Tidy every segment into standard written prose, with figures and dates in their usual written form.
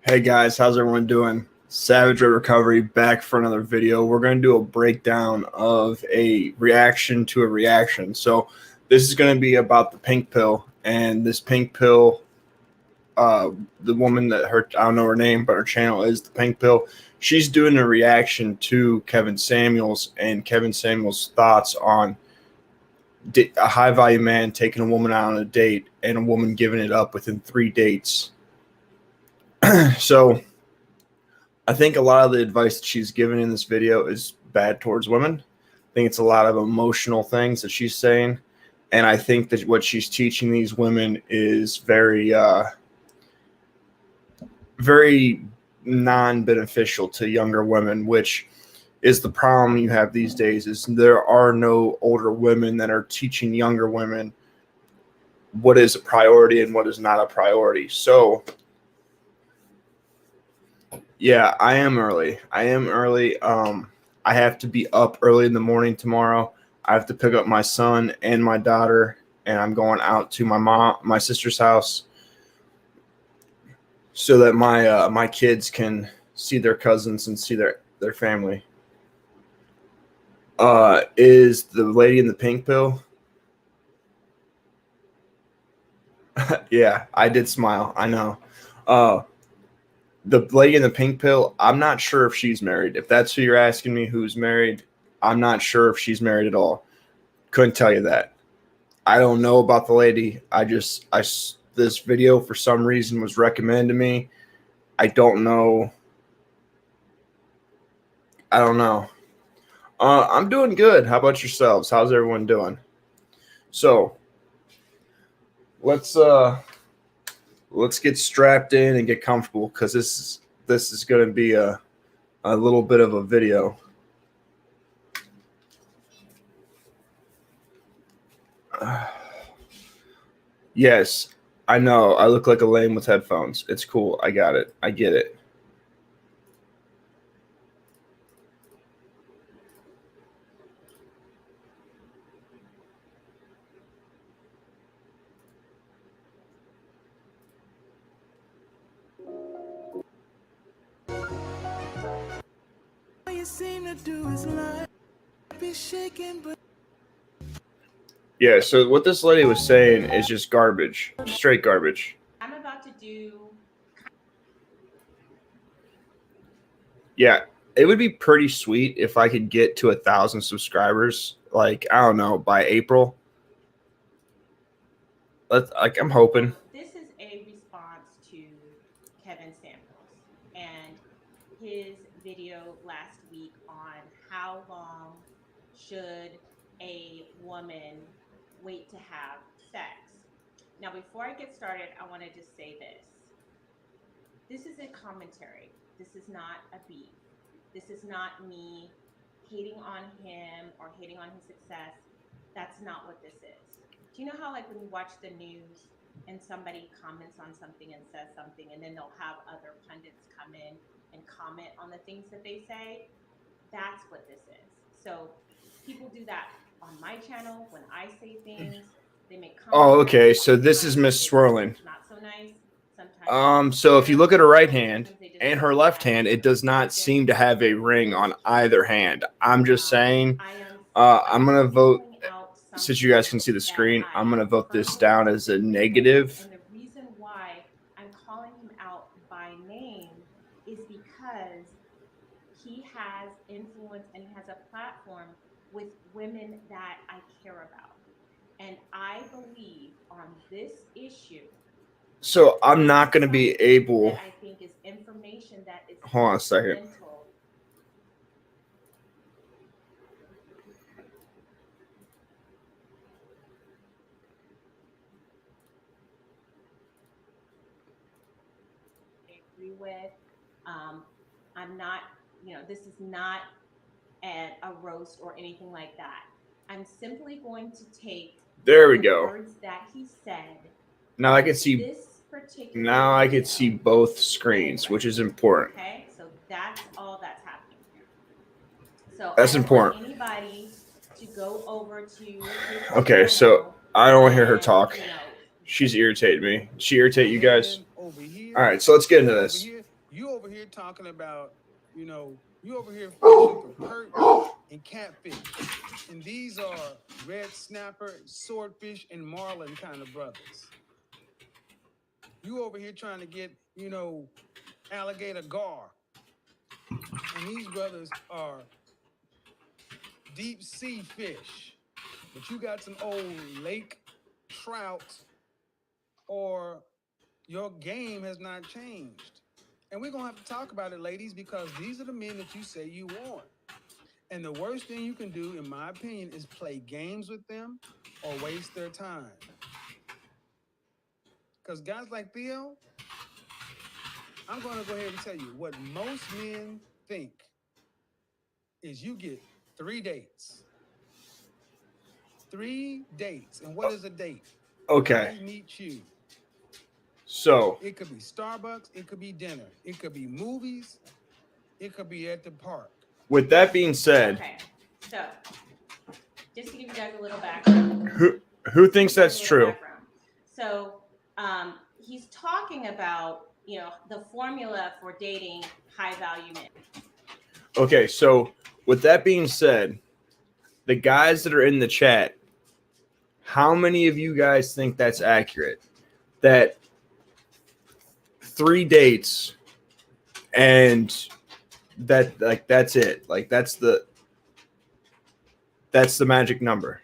Hey guys, how's everyone doing? Savage Red Recovery back for another video. We're going to do a breakdown of a reaction to a reaction. So this is going to be about the pink pill, and this pink pill, the woman that I don't know her name, but her channel is the pink pill. She's doing a reaction to Kevin Samuels and Kevin Samuels' thoughts on a high value man taking a woman out on a date and a woman giving it up within 3 dates. So I think a lot of the advice that she's given in this video is bad towards women. I think it's a lot of emotional things that she's saying. And I think that what she's teaching these women is very non-beneficial to younger women, which is the problem you have these days. Is there are no older women that are teaching younger women what is a priority and what is not a priority. So yeah, I am early. I have to be up early in the morning tomorrow. I have to pick up my son and my daughter, and I'm going out to my sister's house so that my kids can see their cousins and see their family. Is the lady in the pink pill? Yeah, I did smile. I know. The lady in the pink pill, I'm not sure if she's married. If that's who you're asking me, who's married, I'm not sure if she's married at all. Couldn't tell you that. I don't know about the lady. This video for some reason was recommended to me. I don't know. I'm doing good. How about yourselves? How's everyone doing? So let's get strapped in and get comfortable, because this is going to be a little bit of a video. Yes, I know I look like a lame with headphones. It's cool. I got it. I get it. Yeah, so what this lady was saying is just garbage, straight garbage. I'm about to do. Yeah, it would be pretty sweet if I could get to 1,000 subscribers, like, I don't know, by April. I'm hoping. This is a response to Kevin Samuels and his video last week on how long should a woman wait to have sex. Now, before I get started, I want to just say this. This is a commentary. This is not a beef. This is not me hating on him or hating on his success. That's not what this is. Do you know how, like, when you watch the news and somebody comments on something and says something, and then they'll have other pundits come in and comment on the things that they say? That's what this is. So people do that on my channel when I say things. They make comments. Oh, okay. So this is Miss Swirling. Not so nice. Sometimes. So if you look at her right hand and her left hand, it does not seem to have a ring on either hand. I'm just saying, I'm going to vote, since you guys can see the screen, I'm going to vote this down as a negative. And the reason why I'm calling him out by name is because he has influence and he has a platform with women that I care about. And I believe on this issue. So I'm not going to be able. That I think is information that is. Hold on a second. I agree with. I'm not. This is not a roast or anything like that. I'm simply going to take. There we go. Words that he said. Now I can see. Now I can see both screens, which is important. Okay, so that's all that's happening here. So that's important. Anybody to go over to. Okay, so I don't want to hear her talk. She's irritated me. She irritate you guys? All right, so let's get into this. here talking about, you over here fishing for perch and catfish. And these are red snapper, swordfish, and marlin kind of brothers. You over here trying to get, alligator gar. And these brothers are deep sea fish. But you got some old lake trout, or your game has not changed. And we're going to have to talk about it, ladies, because these are the men that you say you want. And the worst thing you can do, in my opinion, is play games with them or waste their time. Because guys like Theo, I'm going to go ahead and tell you what most men think is you get 3 dates. 3 dates. And what is a date? Okay. I meet you. So It could be Starbucks. It could be dinner. It could be movies. It could be at the park. with that being said, Okay, so just to give you guys a little background. Who thinks that's true? So he's talking about, the formula for dating high value men. Okay, so with that being said, the guys that are in the chat, how many of you guys think that's accurate? That 3 dates and that's it. Like that's the magic number.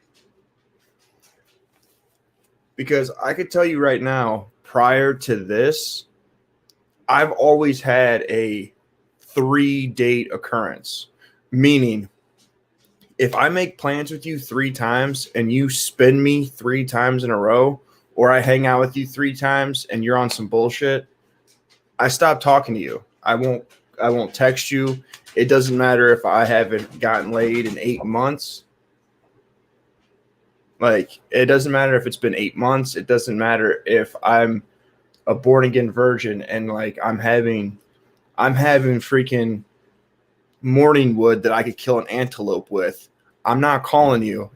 Because I could tell you right now, prior to this, I've always had a 3-date occurrence. Meaning, if I make plans with you 3 times and you spin me 3 times in a row, or I hang out with you 3 times and you're on some bullshit, I stop talking to you. I won't text you. It doesn't matter if I haven't gotten laid in 8 months. Like, it doesn't matter if it's been 8 months. It doesn't matter if I'm a born again virgin and like I'm having freaking morning wood that I could kill an antelope with. I'm not calling you.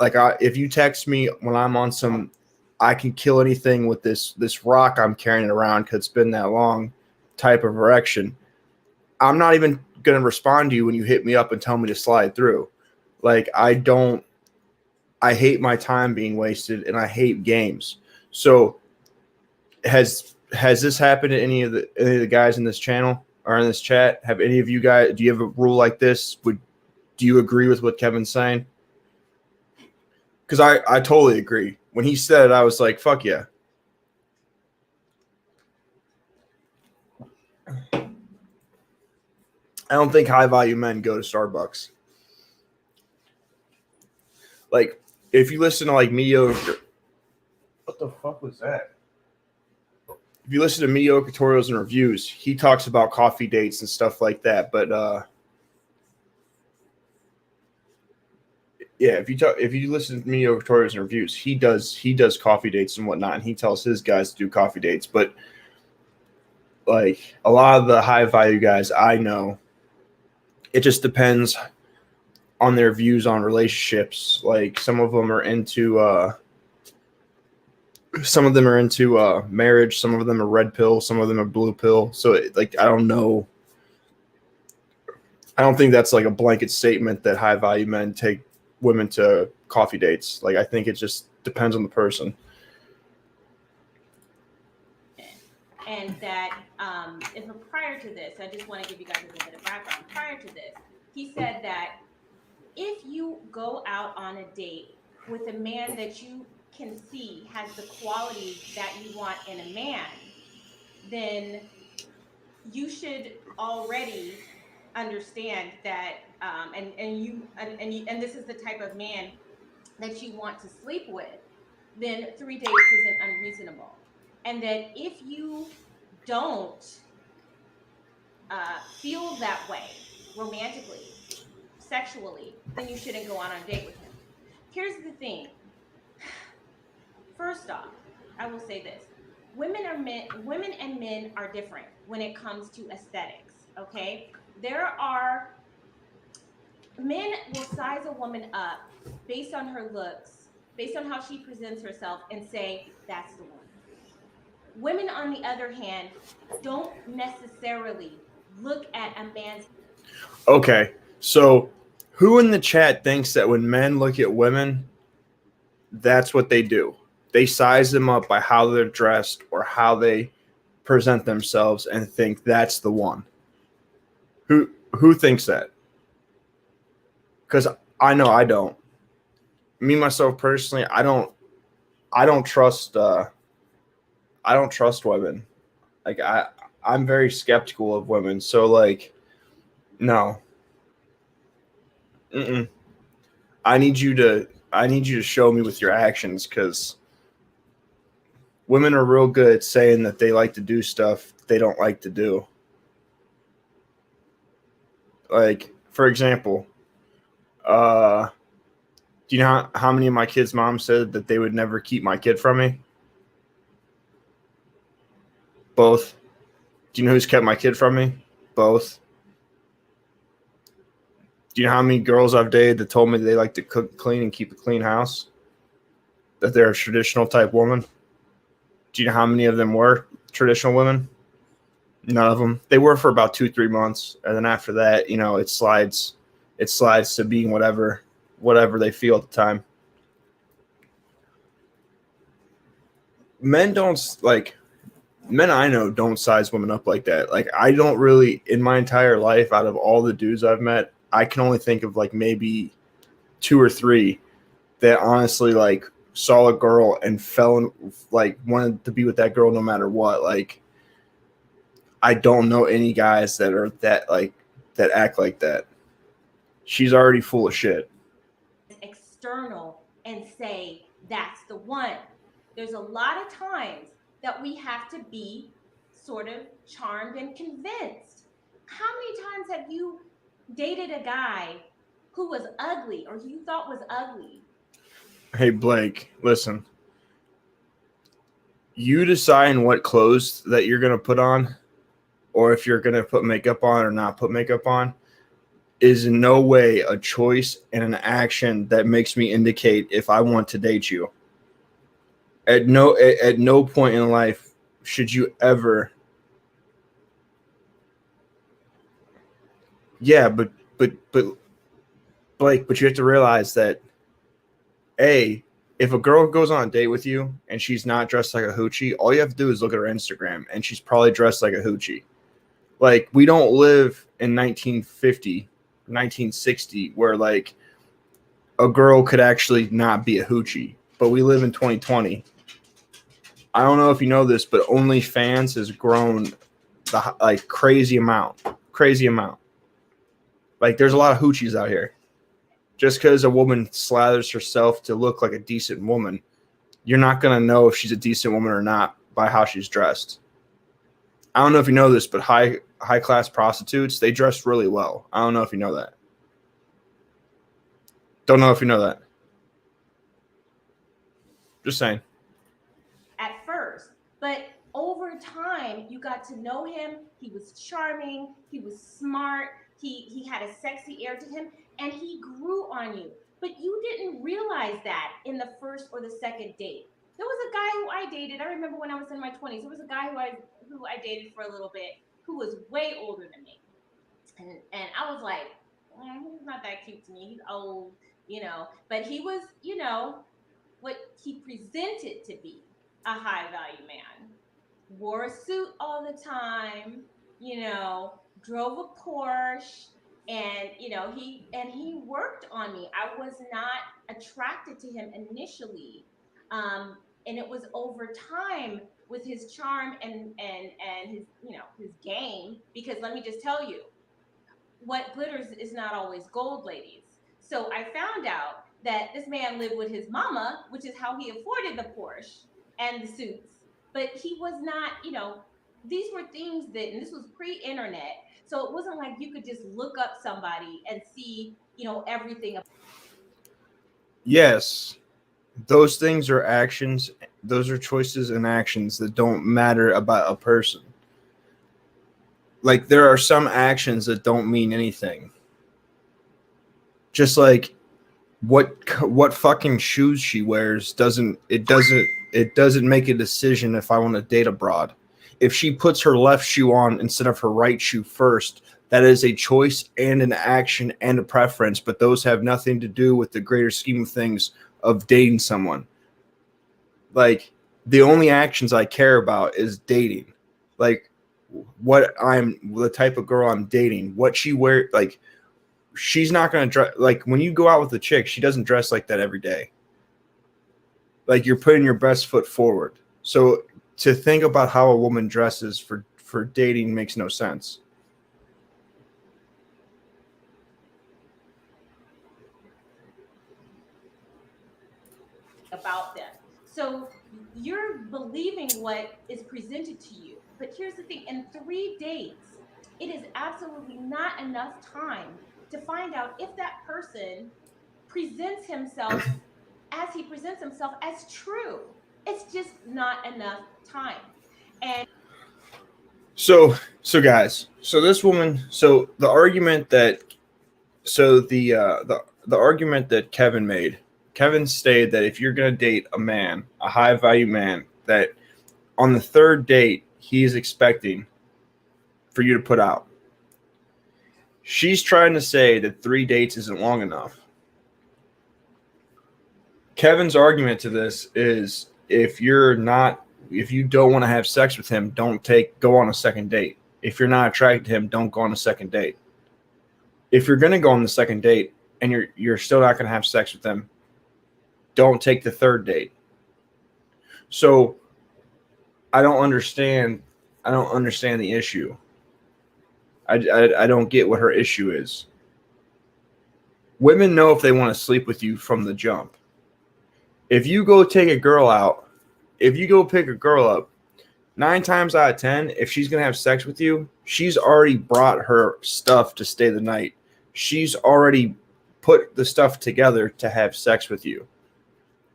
Like, if you text me when I'm on some, I can kill anything with this rock I'm carrying around because it's been that long type of erection. I'm not even going to respond to you when you hit me up and tell me to slide through. Like, I hate my time being wasted and I hate games. So has this happened to any of the guys in this channel or in this chat? Have any of you guys, do you have a rule like this? Do you agree with what Kevin's saying? Because I totally agree. When he said it, I was like, fuck yeah. I don't think high value men go to Starbucks. Like, if you listen to like mediocre, what the fuck was that? If you listen to mediocre tutorials and reviews, he talks about coffee dates and stuff like that. But yeah, if you listen to mediocre tutorials and reviews, he does coffee dates and whatnot, and he tells his guys to do coffee dates. But like a lot of the high value guys I know, it just depends on their views on relationships. Like some of them are into marriage, some of them are red pill, some of them are blue pill. So I don't know. I don't think that's like a blanket statement that high value men take women to coffee dates. Like, I think it just depends on the person. And that if prior to this, I just want to give you guys a little bit of background. Prior to this, he said that if you go out on a date with a man that you can see has the qualities that you want in a man, then you should already understand that, and this is the type of man that you want to sleep with, then 3 dates isn't unreasonable. And that if you don't feel that way romantically, sexually, then you shouldn't go on a date with him. Here's the thing. First off, I will say this. Women and men are different when it comes to aesthetics, okay? Men will size a woman up based on her looks, based on how she presents herself, and say, that's the one. Women, on the other hand, don't necessarily look at a man's. Okay, so who in the chat thinks that when men look at women, that's what they do? They size them up by how they're dressed or how they present themselves and think that's the one. Who thinks that? Because I know I don't. Me myself personally, I don't trust women. Like I'm very skeptical of women. So like, no. Mm-mm. I need you to show me with your actions, because women are real good at saying that they like to do stuff they don't like to do. Like, for example, do you know how many of my kids' moms said that they would never keep my kid from me? Both. Do you know who's kept my kid from me? Both. Do you know how many girls I've dated that told me they like to cook, clean, and keep a clean house? That they're a traditional type woman? Do you know how many of them were traditional women? None of them. They were for about 2-3 months, and then after that, it slides to being whatever they feel at the time. Men I know don't size women up like that. Like, I don't really, in my entire life, out of all the dudes I've met, I can only think of like maybe 2 or 3 that honestly like saw a girl and wanted to be with that girl no matter what. Like, I don't know any guys that are that act like that. She's already full of shit. External and say that's the one. There's a lot of times that we have to be sort of charmed and convinced. How many times have you dated a guy who was ugly or you thought was ugly? Hey, Blake, listen. You decide what clothes that you're going to put on, or if you're going to put makeup on or not put makeup on, is in no way a choice and an action that makes me indicate if I want to date you. At no point in life should you ever. Yeah, but Blake, but you have to realize that if a girl goes on a date with you and she's not dressed like a hoochie, all you have to do is look at her Instagram and she's probably dressed like a hoochie. Like, we don't live in 1950, 1960 where like a girl could actually not be a hoochie, but we live in 2020. I don't know if you know this, but OnlyFans has grown crazy amount. Like, there's a lot of hoochies out here. Just because a woman slathers herself to look like a decent woman, you're not going to know if she's a decent woman or not by how she's dressed. I don't know if you know this, but high class prostitutes, they dress really well. I don't know if you know that. Don't know if you know that. Just saying. At first, but over time, you got to know him. He was charming. He was smart. He had a sexy air to him, and he grew on you. But you didn't realize that in the first or the second date. There was a guy who I dated. I remember when I was in my 20s. There was a guy who I dated for a little bit who was way older than me, and I was like, he's not that cute to me. He's old, But he was, what he presented to be, a high value man. Wore a suit all the time, drove a Porsche, and he worked on me. I was not attracted to him initially. And it was over time with his charm and his his game, because let me just tell you, what glitters is not always gold, ladies. So I found out that this man lived with his mama, which is how he afforded the Porsche and the suits. But he was not, these were things that, and this was pre-internet, so it wasn't like you could just look up somebody and see, everything. Yes, those things are actions. Those are choices and actions that don't matter about a person. Like, there are some actions that don't mean anything. Just like what fucking shoes she wears doesn't make a decision if I want to date abroad. if she puts her left shoe on instead of her right shoe first, that is a choice and an action and a preference, but those have nothing to do with the greater scheme of things of dating someone. Like, the only actions I care about is dating. Like, the type of girl I'm dating, what she wear, like, she's not going to dress, like, when you go out with a chick, she doesn't dress like that every day. Like, you're putting your best foot forward. So to think about how a woman dresses for dating makes no sense. About them. So you're believing what is presented to you. But here's the thing, in 3 dates, it is absolutely not enough time to find out if that person presents himself as he presents himself as true. It's just not enough time. And So guys, so this woman, so the argument that the argument that Kevin made, Kevin stated that if you're going to date a man, a high value man, that on the 3rd date he is expecting for you to put out. She's trying to say that 3 dates isn't long enough. Kevin's argument to this is if you don't want to have sex with him, go on a 2nd date. If you're not attracted to him, don't go on a 2nd date. If you're going to go on the 2nd date and you're still not going to have sex with him, don't take the 3rd date. So I don't understand the issue. I don't get what her issue is. Women know if they want to sleep with you from the jump. If you go take a girl out, if you go pick a girl up, 9 times out of 10, if she's going to have sex with you, she's already brought her stuff to stay the night. She's already put the stuff together to have sex with you.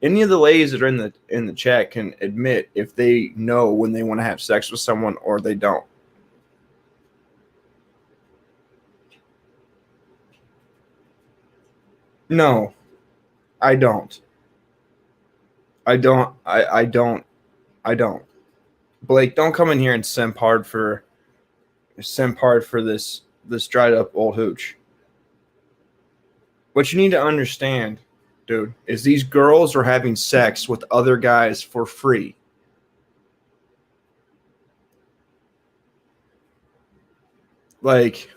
Any of the ladies that are in the chat can admit if they know when they want to have sex with someone or they don't. No, I don't. I don't. Blake, don't come in here and simp hard for this dried up old hooch. What you need to understand, dude, is these girls are having sex with other guys for free. Like,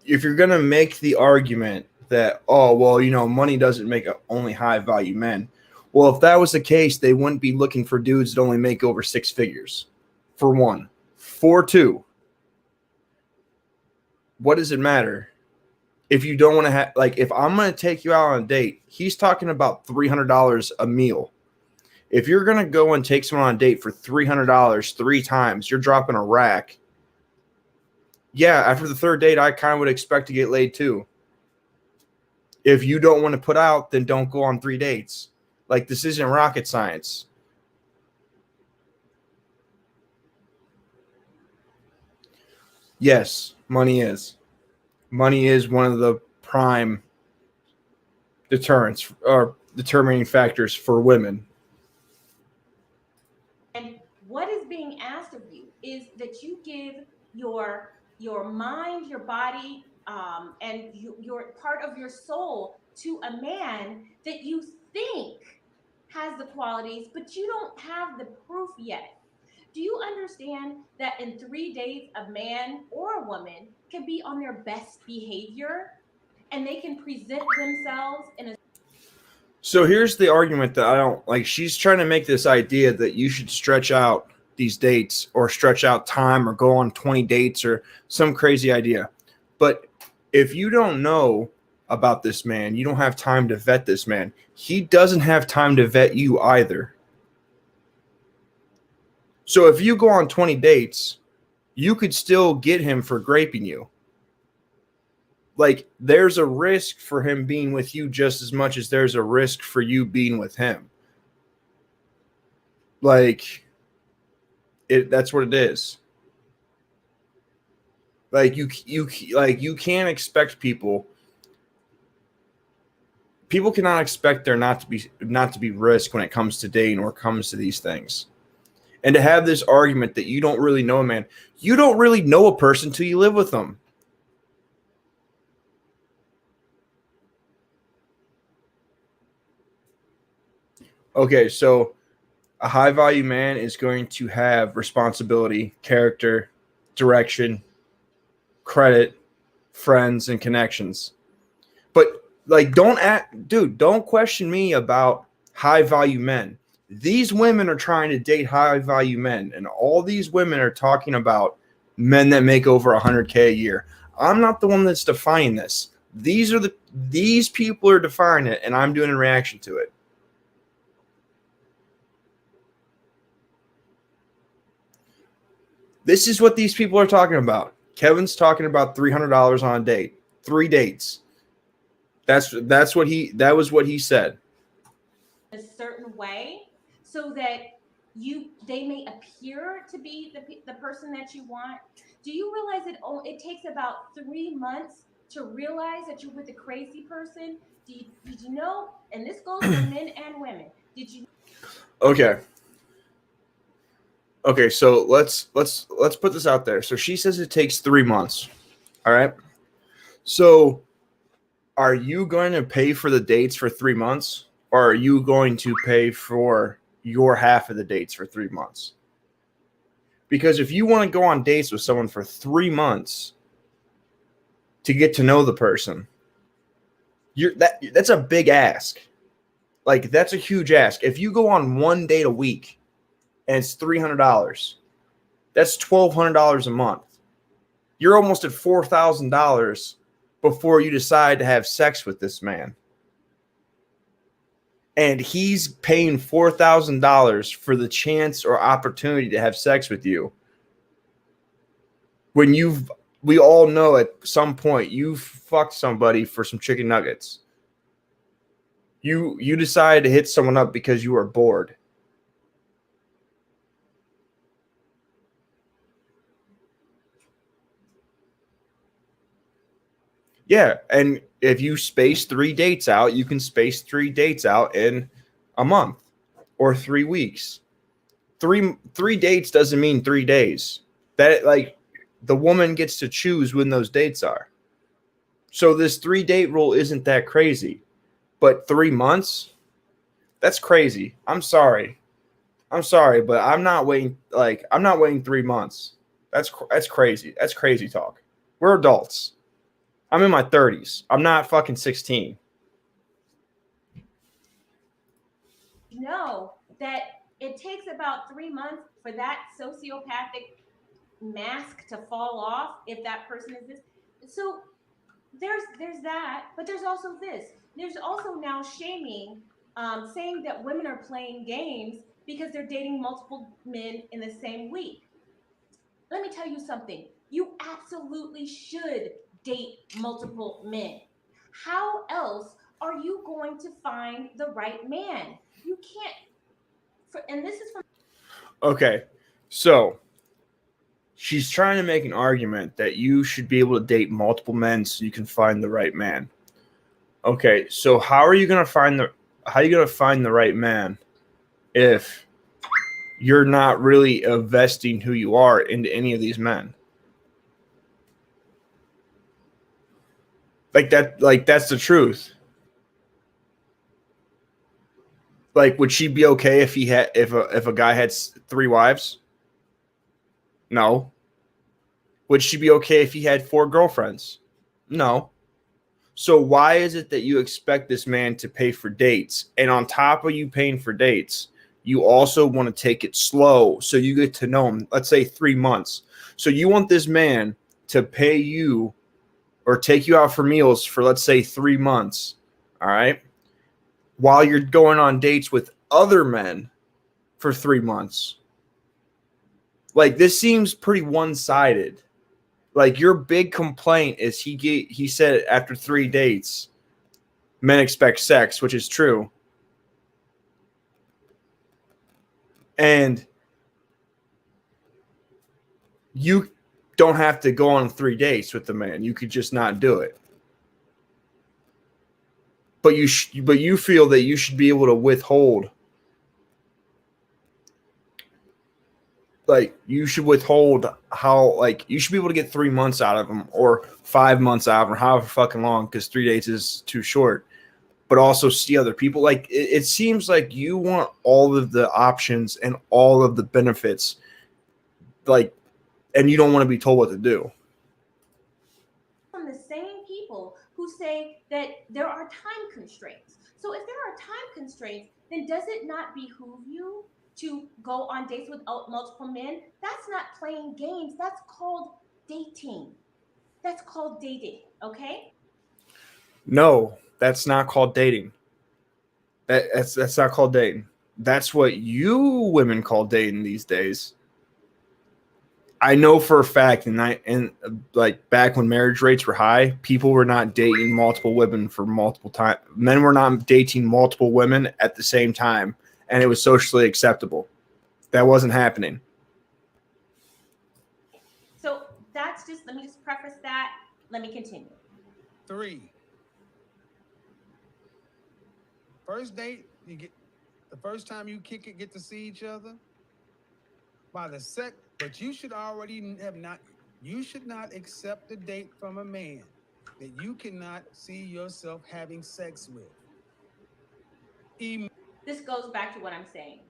if you're going to make the argument that, oh, well, money doesn't make only high value men. Well, if that was the case, they wouldn't be looking for dudes that only make over 6 figures. For one. For two, what does it matter? If you don't want to have, like, if I'm going to take you out on a date, he's talking about $300 a meal. If you're going to go and take someone on a date for $300 3 times, you're dropping a rack. Yeah, after the 3rd date, I kind of would expect to get laid too. If you don't want to put out, then don't go on 3 dates. Like, this isn't rocket science. Yes, money is. Money is one of the prime deterrents or determining factors for women. And what is being asked of you is that you give your mind, your body, and your part of your soul to a man that you think has the qualities, but you don't have the proof yet. Do you understand that in 3 days, a man or a woman can be on their best behavior and they can present themselves in a... So here's the argument that I don't like. She's trying to make this idea that you should stretch out these dates or stretch out time or go on 20 dates or some crazy idea. But if you don't know about this man, you don't have time to vet this man. He doesn't have time to vet you either. So if you go on 20 dates, you could still get him for graping you. Like, there's a risk for him being with you just as much as there's a risk for you being with him. Like, that's what it is. Like, you can't expect people cannot expect there not to be risk when it comes to dating or comes to these things. And to have this argument that you don't really know a man, you don't really know a person till you live with them. Okay, so a high value man is going to have responsibility, character, direction, credit, friends, and connections. But like, don't question me about high value men. These women are trying to date high value men, and all these women are talking about men that make over 100K a year. I'm not the one that's defining this. These people are defining it, and I'm doing a reaction to it. This is what these people are talking about. Kevin's talking about $300 on a date, 3 dates. That was what he said. A certain way so that they may appear to be the person that you want. Do you realize it takes about 3 months to realize that you're with a crazy person? Did you know? And this goes for men and women. Did you? Okay, so let's put this out there. So she says it takes 3 months. All right. So are you going to pay for the dates for 3 months, or are you going to pay for your half of the dates for 3 months? Because if you want to go on dates with someone for 3 months to get to know the person, that's a big ask. Like, that's a huge ask. If you go on 1 date a week and it's $300, that's $1,200 a month. You're almost at $4,000 before you decide to have sex with this man. And he's paying $4,000 for the chance or opportunity to have sex with you. When we all know at some point you've fucked somebody for some chicken nuggets. You decided to hit someone up because you were bored. Yeah, and if you space 3 dates out, you can space 3 dates out in a month or 3 weeks. Three dates doesn't mean 3 days. That, like, the woman gets to choose when those dates are. So this 3-date rule isn't that crazy. But 3 months? That's crazy. I'm sorry, but I'm not waiting 3 months. That's crazy. That's crazy talk. We're adults. I'm in my 30s. I'm not fucking 16. Know that it takes about 3 months for that sociopathic mask to fall off if that person is this. So there's that, but there's also this. There's also now shaming, saying that women are playing games because they're dating multiple men in the same week. Let me tell you something. You absolutely should date multiple men. How else are you going to find the right man? You can't. And this is from. Okay, so she's trying to make an argument that you should be able to date multiple men so you can find the right man. Okay, so how are you going to find the right man if you're not really investing who you are into any of these men? That's the truth. Like, would she be okay if a guy had 3 wives? No. Would she be okay if he had 4 girlfriends? No. So why is it that you expect this man to pay for dates? And on top of you paying for dates, you also want to take it slow so you get to know him, let's say 3 months. So you want this man to pay you or take you out for meals for, let's say, 3 months, all right? While you're going on dates with other men for 3 months. Like, this seems pretty one-sided. Like, your big complaint is he said after 3 dates, men expect sex, which is true. And you don't have to go on 3 dates with the man. You could just not do it. But you feel that you should be able to withhold like you should withhold how like you should be able to get 3 months out of them or 5 months out of them, however fucking long, because 3 dates is too short. But also see other people. Like it seems like you want all of the options and all of the benefits, like, and you don't want to be told what to do. From the same people who say that there are time constraints. So if there are time constraints, then does it not behoove you to go on dates with multiple men? That's not playing games. That's called dating. That's called dating, okay? No, that's not called dating. That's not called dating. That's what you women call dating these days. I know for a fact, and like back when marriage rates were high, people were not dating multiple women for multiple times. Men were not dating multiple women at the same time, and it was socially acceptable. That wasn't happening. So that's just, let me just preface that. Let me continue. 3. First date, you get the first time you kick it, get to see each other. By the but you should already have not. You should not accept a date from a man that you cannot see yourself having sex with. This goes back to what I'm saying.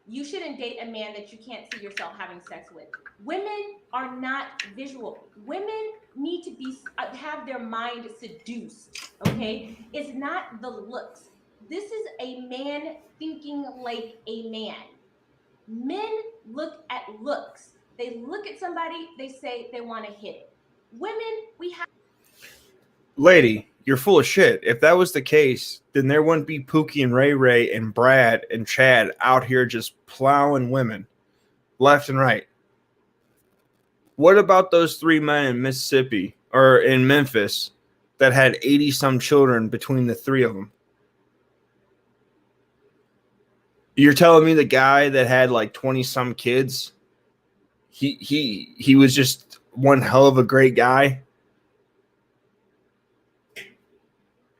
You shouldn't date a man that you can't see yourself having sex with. Women are not visual. Women need to be have their mind seduced, okay? It's not the looks. This is a man thinking like a man. Men look at looks. They look at somebody, they say they want to hit it. Women, we have. Lady, you're full of shit. If that was the case, then there wouldn't be Pookie and Ray Ray and Brad and Chad out here just plowing women left and right. What about those 3 men in Mississippi or in Memphis that had 80 some children between the 3 of them? You're telling me the guy that had like 20 some kids, he was just one hell of a great guy?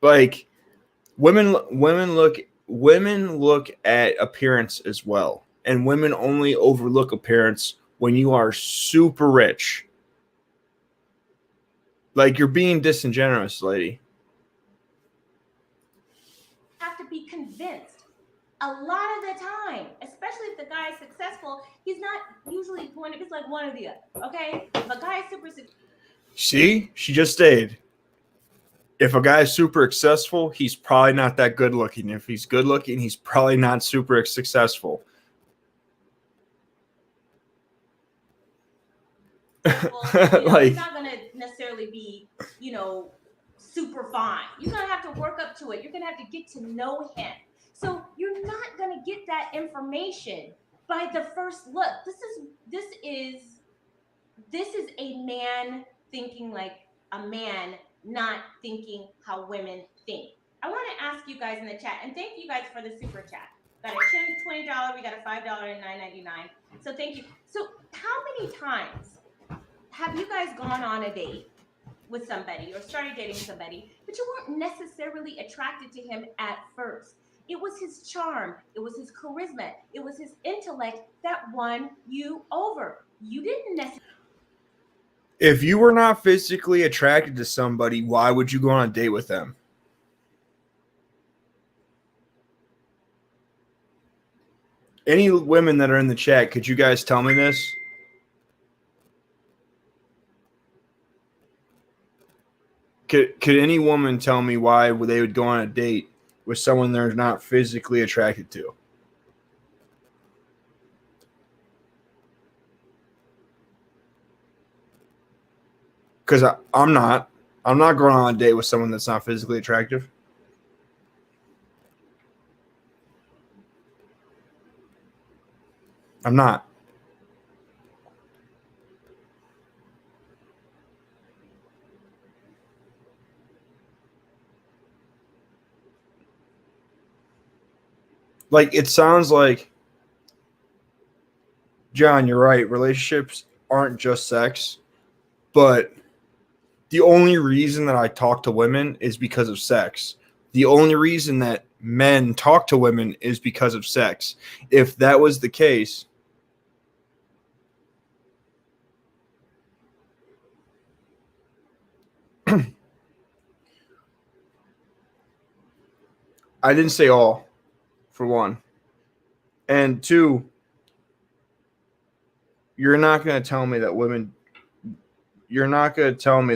Like women look at appearance as well, and women only overlook appearance when you are super rich. Like you're being disingenuous, lady. Have to be convinced. A lot of the time, especially if the guy is successful, he's not usually going to, it's like one or the other, okay? If a guy is super successful. See, she just stayed. If a guy is super successful, he's probably not that good looking. If he's good looking, he's probably not super successful. Well, like, he's not going to necessarily be, super fine. You're going to have to work up to it. You're going to have to get to know him. So you're not going to get that information by the first look. This is a man thinking like a man, not thinking how women think. I want to ask you guys in the chat, and thank you guys for the super chat. Got a $20, we got a $5 and $9.99. So thank you. So how many times have you guys gone on a date with somebody or started dating somebody, but you weren't necessarily attracted to him at first? It was his charm, it was his charisma, it was his intellect that won you over. You didn't necessarily. If you were not physically attracted to somebody, why would you go on a date with them? Any women that are in the chat, could you guys tell me this? Could any woman tell me why they would go on a date with someone they're not physically attracted to? Because I'm not going on a date with someone that's not physically attractive. I'm not. Like, it sounds like, John, you're right. Relationships aren't just sex, but the only reason that I talk to women is because of sex. The only reason that men talk to women is because of sex. If that was the case, I didn't say all, for one. And two, you're not going to tell me that women you're not going to tell me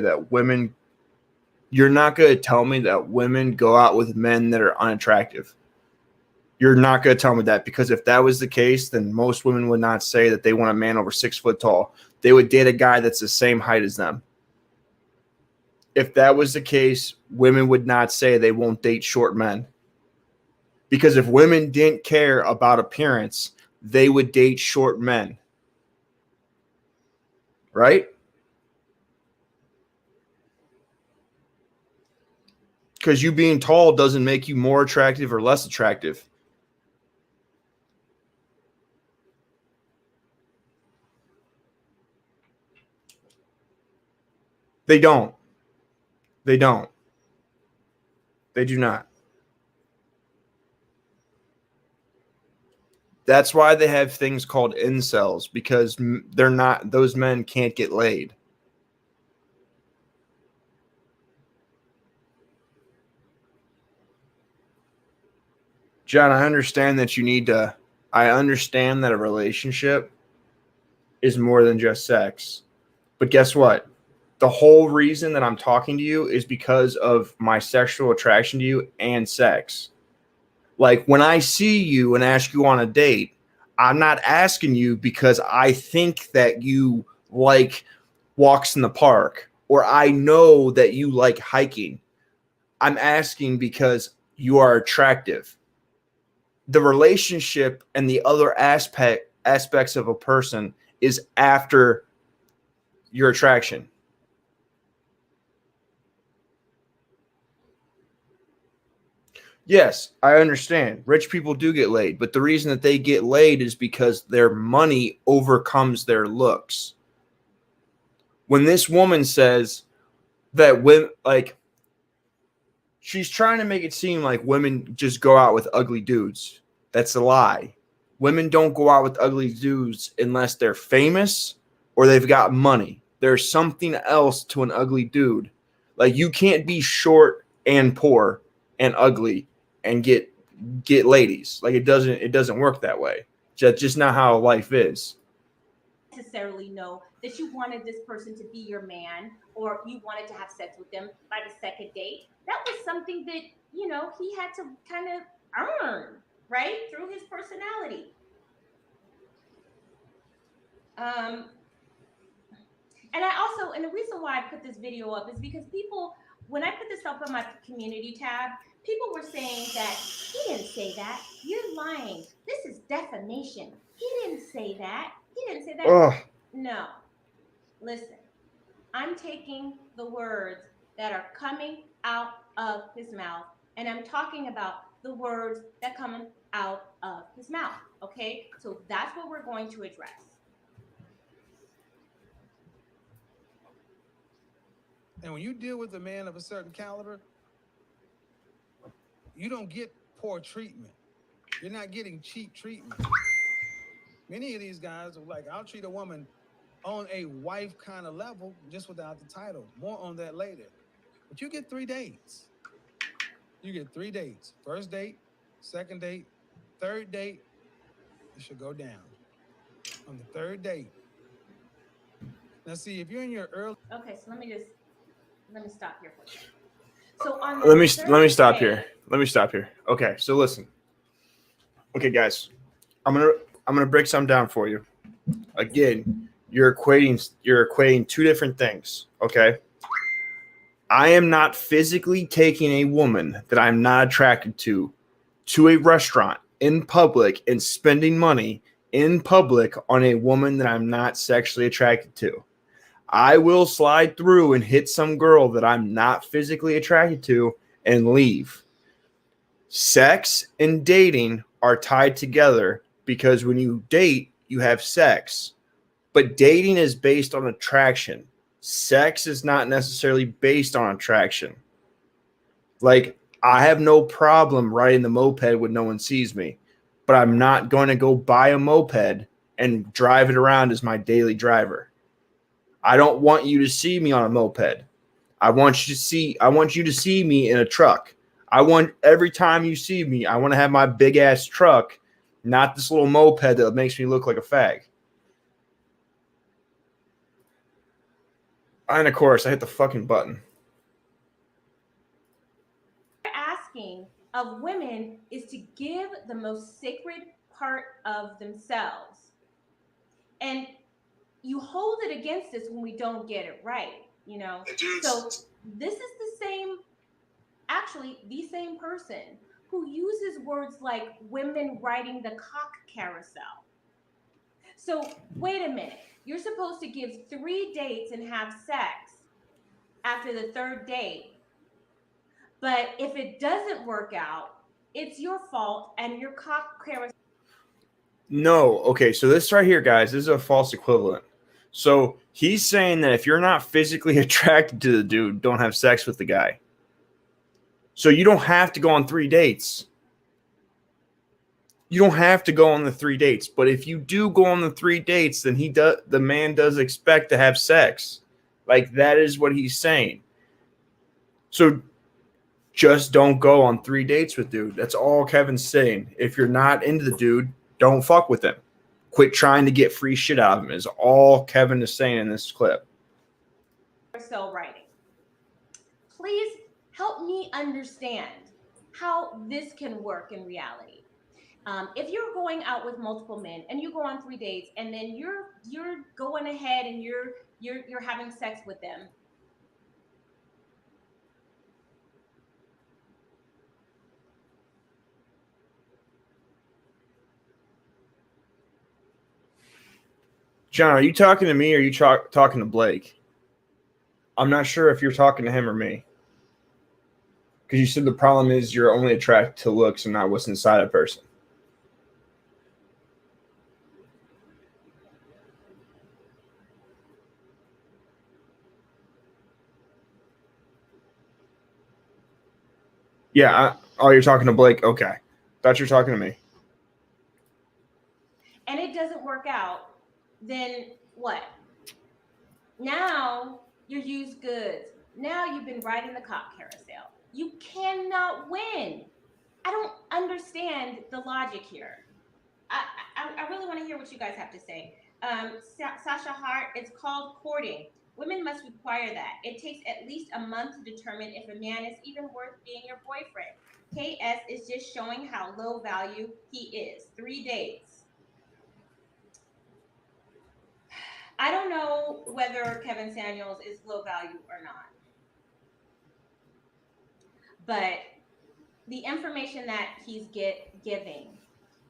that women go out with men that are unattractive. You're not going to tell me that, because if that was the case, then most women would not say that they want a man over 6 foot tall. They would date a guy that's the same height as them. If that was the case, women would not say they won't date short men. Because if women didn't care about appearance, they would date short men. Right? Because you being tall doesn't make you more attractive or less attractive. They don't. They don't. They do not. That's why they have things called incels, because those men can't get laid. John, I understand that I understand that a relationship is more than just sex. But guess what? The whole reason that I'm talking to you is because of my sexual attraction to you and sex. Like, when I see you and ask you on a date, I'm not asking you because I think that you like walks in the park or I know that you like hiking. I'm asking because you are attractive. The relationship and the other aspects of a person is after your attraction. Yes, I understand. Rich people do get laid, but the reason that they get laid is because their money overcomes their looks. When this woman says that women, like, she's trying to make it seem like women just go out with ugly dudes. That's a lie. Women don't go out with ugly dudes unless they're famous or they've got money. There's something else to an ugly dude. Like, you can't be short and poor and ugly and get ladies. Like, it doesn't work that way. That's just not how life is. Necessarily know that you wanted this person to be your man or you wanted to have sex with them by the second date. That was something that, he had to kind of earn, right? Through his personality. And the reason why I put this video up is because people, when I put this up on my community tab, people were saying that he didn't say that. You're lying. This is defamation. He didn't say that. He didn't say that. Ugh. No. Listen, I'm taking the words that are coming out of his mouth, and I'm talking about the words that come out of his mouth. Okay? So that's what we're going to address. And when you deal with a man of a certain caliber, you don't get poor treatment. You're not getting cheap treatment. Many of these guys are like, I'll treat a woman on a wife kind of level just without the title. More on that later. But you get 3 dates. You get 3 dates. First date, second date, third date, it should go down. On the third date. Now see, if you're in your early... Okay, so let me stop here for a second. So on Let me stop here. Let me stop here. Okay, so listen. Okay, guys, I'm gonna break some down for you. Again, you're equating two different things. Okay, I am not physically taking a woman that I'm not attracted to a restaurant in public and spending money in public on a woman that I'm not sexually attracted to. I will slide through and hit some girl that I'm not physically attracted to and leave. Sex and dating are tied together because when you date, you have sex. But dating is based on attraction. Sex is not necessarily based on attraction. Like, I have no problem riding the moped when no one sees me, but I'm not going to go buy a moped and drive it around as my daily driver. I don't want you to see me on a moped. I want you to see me in a truck. I want every time you see me, I want to have my big ass truck, not this little moped that makes me look like a fag. And of course, I hit the fucking button. Asking of women is to give the most sacred part of themselves. And you hold it against us when we don't get it right, you know? So this is the same, actually, the same person who uses words like women riding the cock carousel. So wait a minute. You're supposed to give 3 dates and have sex after the third date. But if it doesn't work out, it's your fault and your cock carousel. No, okay, so this right here, guys, this is a false equivalent. So he's saying that if you're not physically attracted to the dude, don't have sex with the guy. So you don't have to go on 3 dates. You don't have to go on the 3 dates, but if you do go on the 3 dates, then the man does expect to have sex. Like, that is what he's saying. So just don't go on 3 dates with dude. That's all Kevin's saying. If you're not into the dude, don't fuck with him. Quit trying to get free shit out of him is all Kevin is saying in this clip. Carousel writing. Please help me understand how this can work in reality. If you're going out with multiple men and you go on 3 dates and then you're going ahead and you're having sex with them. John, are you talking to me or are you talking to Blake? I'm not sure if you're talking to him or me. Because you said the problem is you're only attracted to looks and not what's inside a person. Yeah. You're talking to Blake? Okay. Thought you were talking to me. And it doesn't work out, then what? Now you're used goods. Now you've been riding the cock carousel. You cannot win. I don't understand the logic here. I really want to hear what you guys have to say. Sasha Hart, it's called courting. Women must require that. It takes at least a month to determine if a man is even worth being your boyfriend. KS is just showing how low value he is. 3 dates. I don't know whether Kevin Samuels is low value or not. But the information that he's giving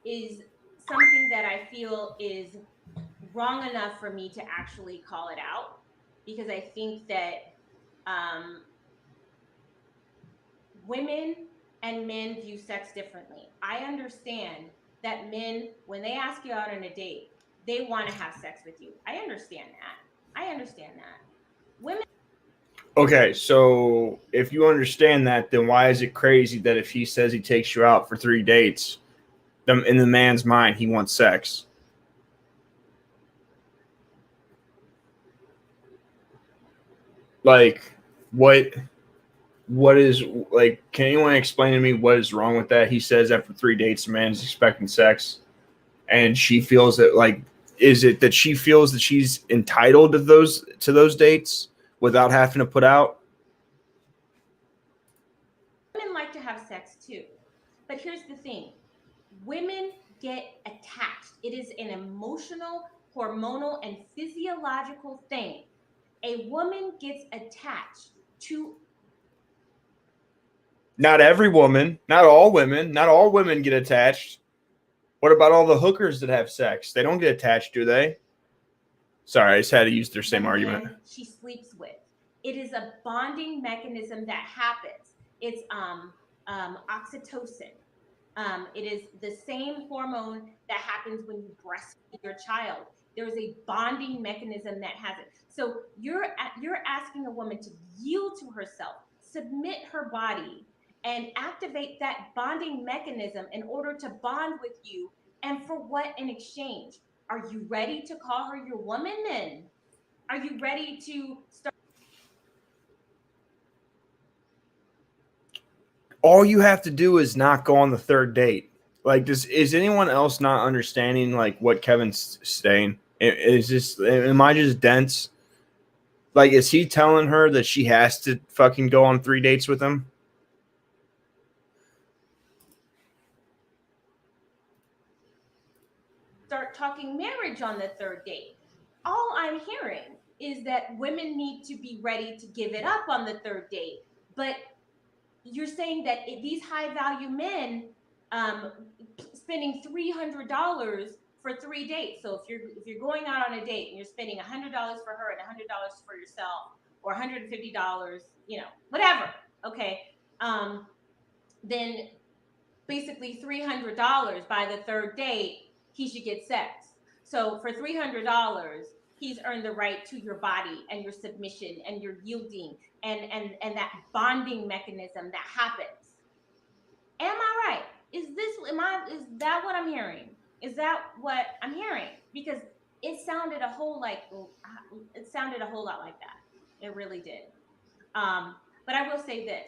is something that I feel is wrong enough for me to actually call it out, because I think that women and men view sex differently. I understand that men, when they ask you out on a date, they want to have sex with you. I understand that. Women. Okay, so if you understand that, then why is it crazy that if he says he takes you out for 3 dates, in the man's mind, he wants sex? Like, what is, like, can anyone explain to me what is wrong with that? He says after 3 dates, the man is expecting sex, and she feels that, like, is it that she feels that she's entitled to those dates without having to put out? Women like to have sex too. But here's the thing. Women get attached. It is an emotional, hormonal, and physiological thing. A woman gets attached to. Not every woman, not all women get attached. What about all the hookers that have sex? They don't get attached, do they? Sorry, I just had to use their same argument. She sleeps with. It is a bonding mechanism that happens. It's oxytocin. It is the same hormone that happens when you breastfeed your child. There's a bonding mechanism that has it. So you're asking a woman to yield to herself, submit her body, and activate that bonding mechanism in order to bond with you. And for what in exchange? Are you ready to call her your woman then? Are you ready to start? all you have to do is not go on the third date. Like, is anyone else not understanding like what Kevin's saying? Is this, am I just dense? Like, is he telling her that she has to fucking go on 3 dates with him? Start talking marriage on the third date. All I'm hearing is that women need to be ready to give it up on the third date. But you're saying that these high value men spending $300 for 3 dates. So if you're going out on a date and you're spending $100 for her and $100 for yourself, or $150, whatever, okay, then basically $300 by the third date, he should get sex. So for $300, he's earned the right to your body and your submission and your yielding and that bonding mechanism that happens. Am I right? Is that what I'm hearing? Is that what I'm hearing? Because it sounded a whole lot like that. It really did. But I will say this.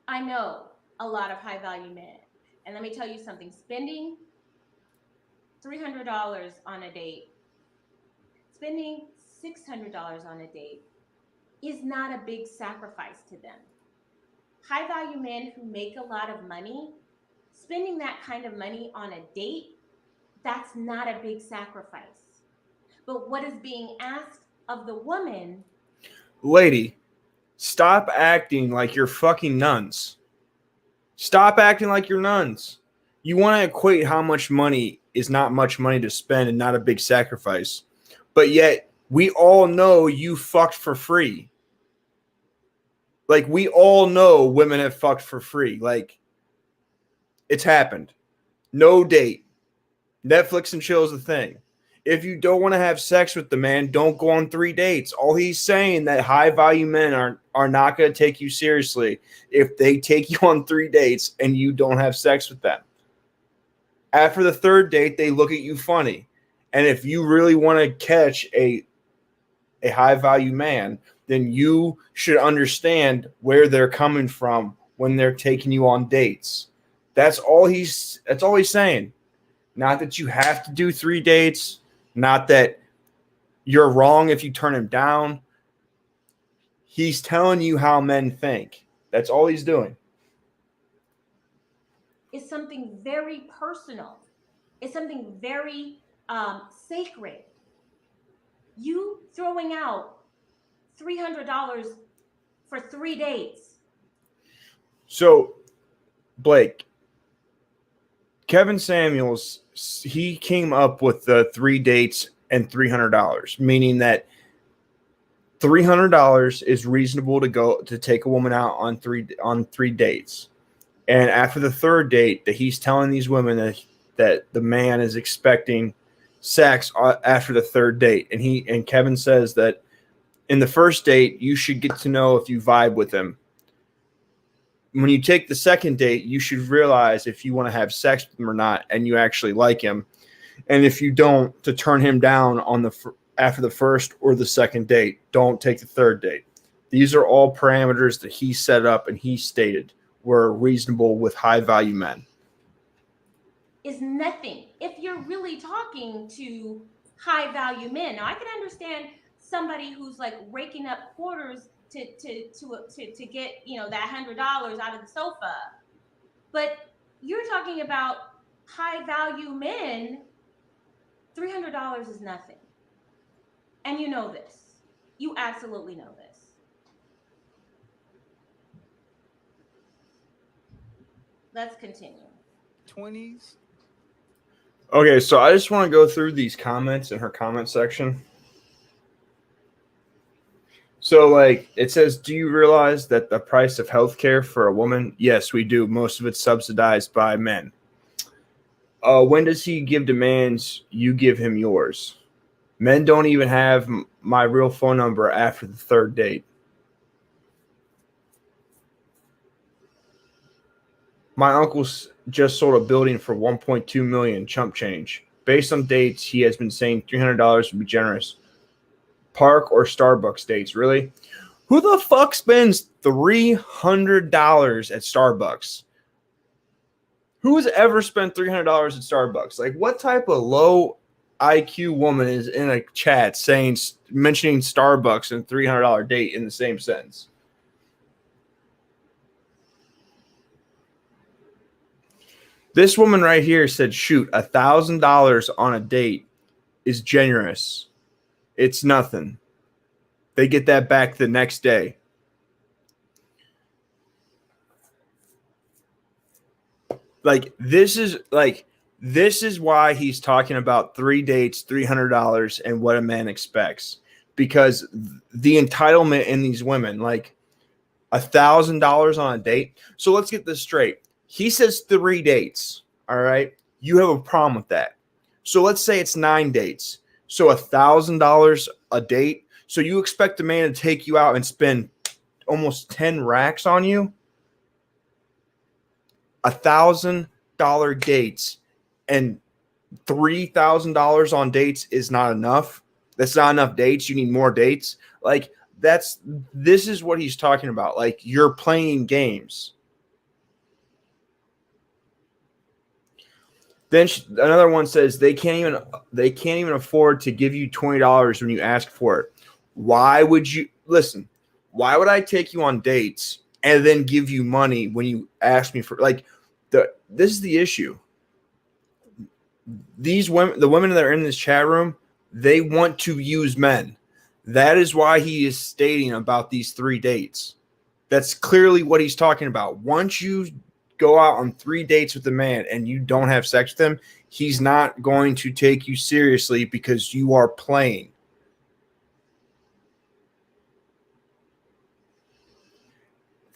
I know a lot of high value men. And let me tell you something, spending $300 on a date, spending $600 on a date is not a big sacrifice to them. High value men who make a lot of money, spending that kind of money on a date, that's not a big sacrifice. But what is being asked of the woman? Lady, stop acting like you're fucking nuns. Stop acting like you're nuns. You want to equate how much money is not much money to spend and not a big sacrifice. But yet, we all know you fucked for free. Like, we all know women have fucked for free. Like, it's happened. No date. Netflix and chill is a thing. If you don't want to have sex with the man, don't go on 3 dates. All he's saying that high value men are not going to take you seriously if they take you on 3 dates and you don't have sex with them. After the third date, they look at you funny. And if you really want to catch a high value man, then you should understand where they're coming from when they're taking you on dates. That's all he's saying. Not that you have to do 3 dates. Not that you're wrong if you turn him down. He's telling you how men think. That's all he's doing. It's something very personal. It's something very sacred. You throwing out $300 for 3 dates. So, Blake, Kevin Samuels, he came up with the 3 dates and $300, meaning that $300 is reasonable to take a woman out on three dates. And after the third date, that he's telling these women that the man is expecting sex after the third date. And Kevin says that in the first date, you should get to know if you vibe with him. When you take the second date, you should realize if you want to have sex with him or not, and you actually like him. And if you don't, to turn him down after the first or the second date. Don't take the third date. These are all parameters that he set up and he stated were reasonable with high value men. Is nothing if you're really talking to high value men. Now I can understand somebody who's like raking up quarters to get that $100 out of the sofa, but you're talking about high value men. $300 is nothing, and you know this. You absolutely know this. Let's continue. 20s. Okay, so I just want to go through these comments in her comment section. So, like, it says, do you realize that the price of healthcare for a woman? Yes, we do. Most of it's subsidized by men. When does he give demands? You give him yours. Men don't even have my real phone number after the third date. My uncle's just sold a building for $1.2 million, chump change. Based on dates, he has been saying $300 would be generous. Park or Starbucks dates, really? Who the fuck spends $300 at Starbucks? Who's ever spent $300 at Starbucks? Like, what type of low IQ woman is in a chat mentioning Starbucks and $300 date in the same sentence? This woman right here said, shoot, $1,000 on a date is generous. It's nothing. They get that back the next day. This is why he's talking about 3 dates, $300, and what a man expects. Because the entitlement in these women, like $1,000 on a date. So let's get this straight. He says 3 dates. All right. You have a problem with that. So let's say it's 9 dates. So $1,000 a date. So you expect a man to take you out and spend almost 10 racks on you? $1,000 dates and $3,000 on dates is not enough. That's not enough dates. You need more dates. Like, this is what he's talking about. Like, you're playing games. Then another one says they can't even afford to give you $20 when you ask for it. Why would you listen? Why would I take you on dates and then give you money when you ask me for this is the issue. These women, the women that are in this chat room, they want to use men. That is why he is stating about these 3 dates. That's clearly what he's talking about. Once you go out on 3 dates with a man and you don't have sex with him, he's not going to take you seriously because you are playing.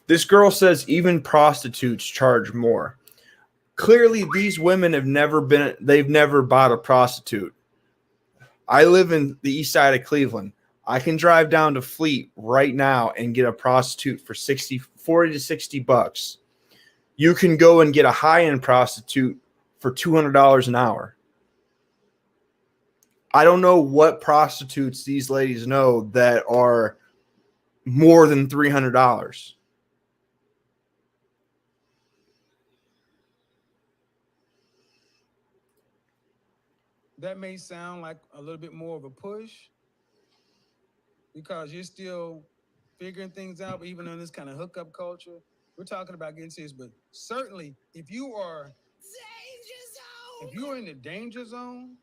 This girl says even prostitutes charge more. Clearly, these women they've never bought a prostitute. I live in the east side of Cleveland. I can drive down to Fleet right now and get a prostitute for 40 to 60 bucks. You can go and get a high-end prostitute for $200 an hour. I don't know what prostitutes these ladies know that are more than $300. That may sound like a little bit more of a push because you're still figuring things out, but even in this kind of hookup culture, we're talking about getting serious. But certainly, if you are in the danger zone,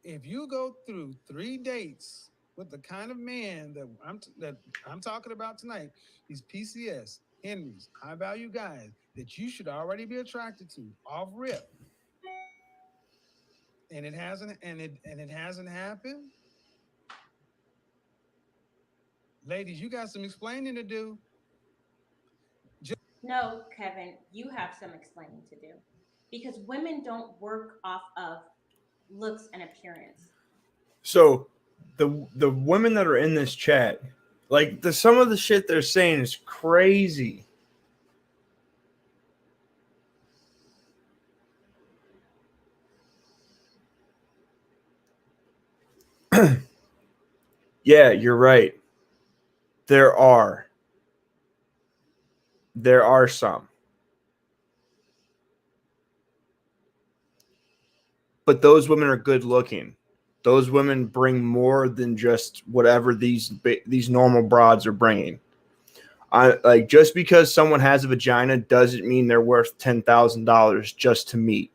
if you go through 3 dates with the kind of man that I'm talking about tonight, these PCS, Henrys, high value guys that you should already be attracted to off rip, and it hasn't happened, ladies, you got some explaining to do. No, Kevin, you have some explaining to do because women don't work off of looks and appearance. So the women that are in this chat, like some of the shit they're saying is crazy. Yeah, you're right. There are some. But those women are good looking. Those women bring more than just whatever these normal broads are bringing. Just because someone has a vagina doesn't mean they're worth $10,000 just to meet.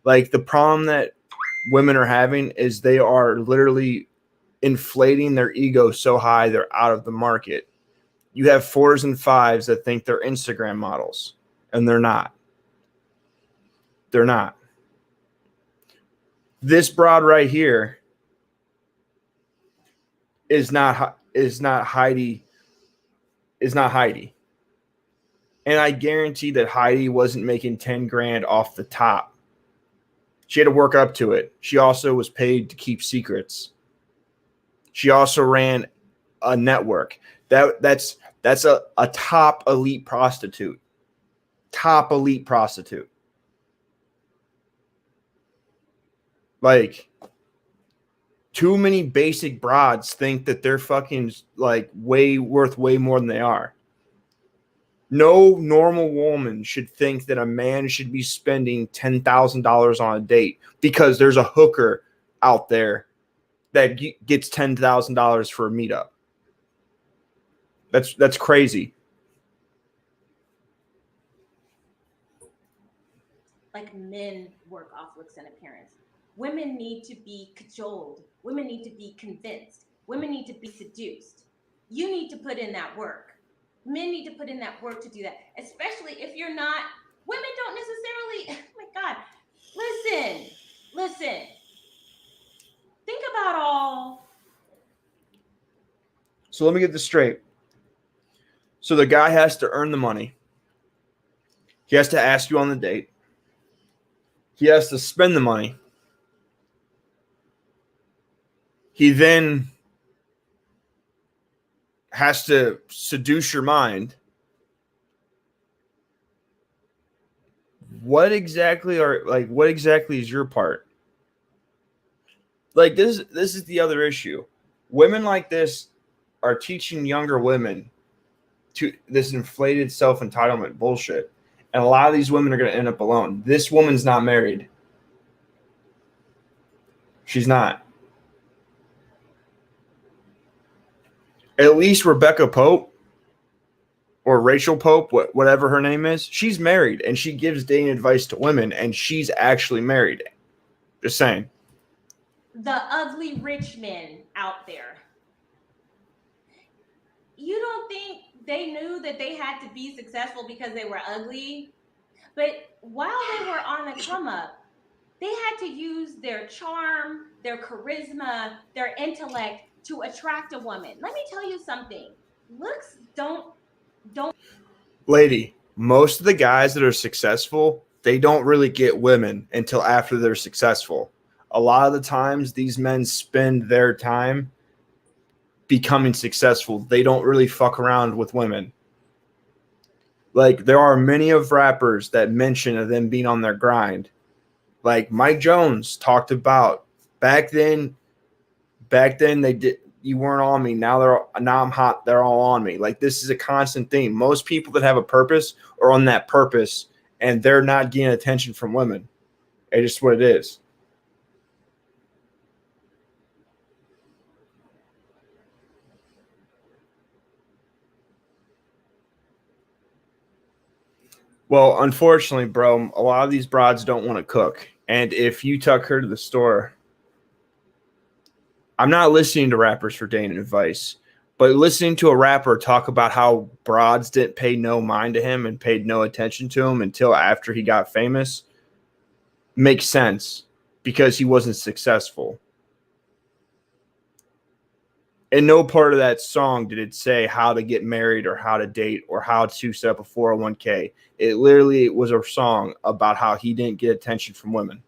Like, the problem that women are having is they are literally inflating their ego so high they're out of the market. You have 4s and 5s that think they're Instagram models, and they're not. They're not. This broad right here is not Heidi. Is not Heidi. And I guarantee that Heidi wasn't making 10 grand off the top. She had to work up to it. She also was paid to keep secrets. She also ran a network. That's a top elite prostitute. Top elite prostitute. Like, Too many basic broads think that they're fucking like worth way more than they are. No normal woman should think that a man should be spending $10,000 on a date because there's a hooker out there that gets $10,000 for a meetup. That's crazy. Like men work off looks and appearance. Women need to be cajoled. Women need to be convinced. Women need to be seduced. You need to put in that work. Men need to put in that work to do that, especially if you're not. Women don't necessarily. Oh my God. Listen. Think about all. So let me get this straight. So the guy has to earn the money. He has to ask you on the date. He has to spend the money. He then has to seduce your mind. What exactly is your part? Like this is the other issue. Women like this are teaching younger women to this inflated self-entitlement bullshit. And a lot of these women are going to end up alone. This woman's not married. She's not. At least Rebecca Pope or Rachel Pope, whatever her name is, she's married and she gives dating advice to women and she's actually married. Just saying. The ugly rich men out there. You don't think they knew that they had to be successful because they were ugly? But while they were on the come up, they had to use their charm, their charisma, their intellect to attract a woman. Let me tell you something. Looks don't. Lady, most of the guys that are successful, they don't really get women until after they're successful. A lot of the times these men spend their time becoming successful. They don't really fuck around with women. Like there are many of rappers that mention of them being on their grind. Like Mike Jones talked about back then they did, you weren't on me. Now I'm hot. They're all on me. Like this is a constant theme. Most people that have a purpose are on that purpose and they're not getting attention from women. It's just what it is. Well, unfortunately, bro, a lot of these broads don't want to cook. And if you tuck her to the store, I'm not listening to rappers for dating advice, but listening to a rapper talk about how broads didn't pay no mind to him and paid no attention to him until after he got famous makes sense because he wasn't successful. In no part of that song did it say how to get married or how to date or how to set up a 401k. It literally was a song about how he didn't get attention from women.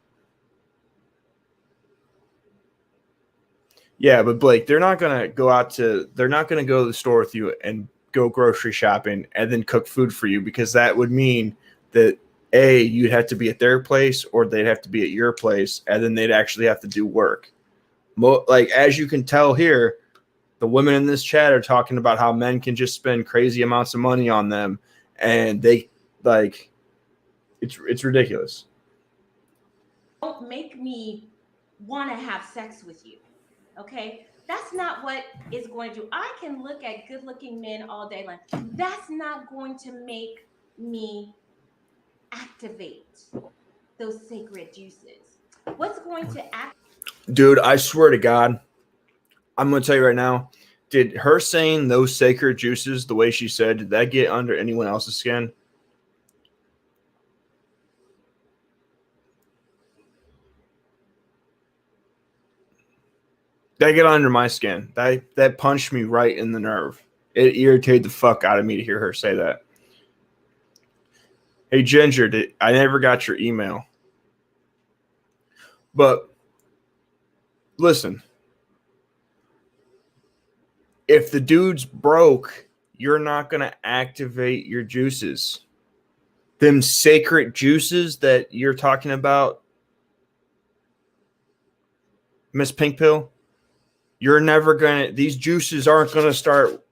Yeah, but Blake, they're not going to go to the store with you and go grocery shopping and then cook food for you because that would mean that A, you'd have to be at their place or they'd have to be at your place and then they'd actually have to do work. Like, as you can tell here, the women in this chat are talking about how men can just spend crazy amounts of money on them and they like it's ridiculous. Don't make me want to have sex with you. Okay? That's not what is going to do. I can look at good-looking men all day long. That's not going to make me activate those sacred juices. What's going to activate? Dude, I swear to God, I'm going to tell you right now, did her saying those sacred juices the way she said, did that get under anyone else's skin? That get under my skin. That punched me right in the nerve. It irritated the fuck out of me to hear her say that. Hey, Ginger, I never got your email. But listen, if the dude's broke, you're not going to activate your juices. Them sacred juices that you're talking about, Miss Pink Pill, You're never gonna. These juices aren't gonna start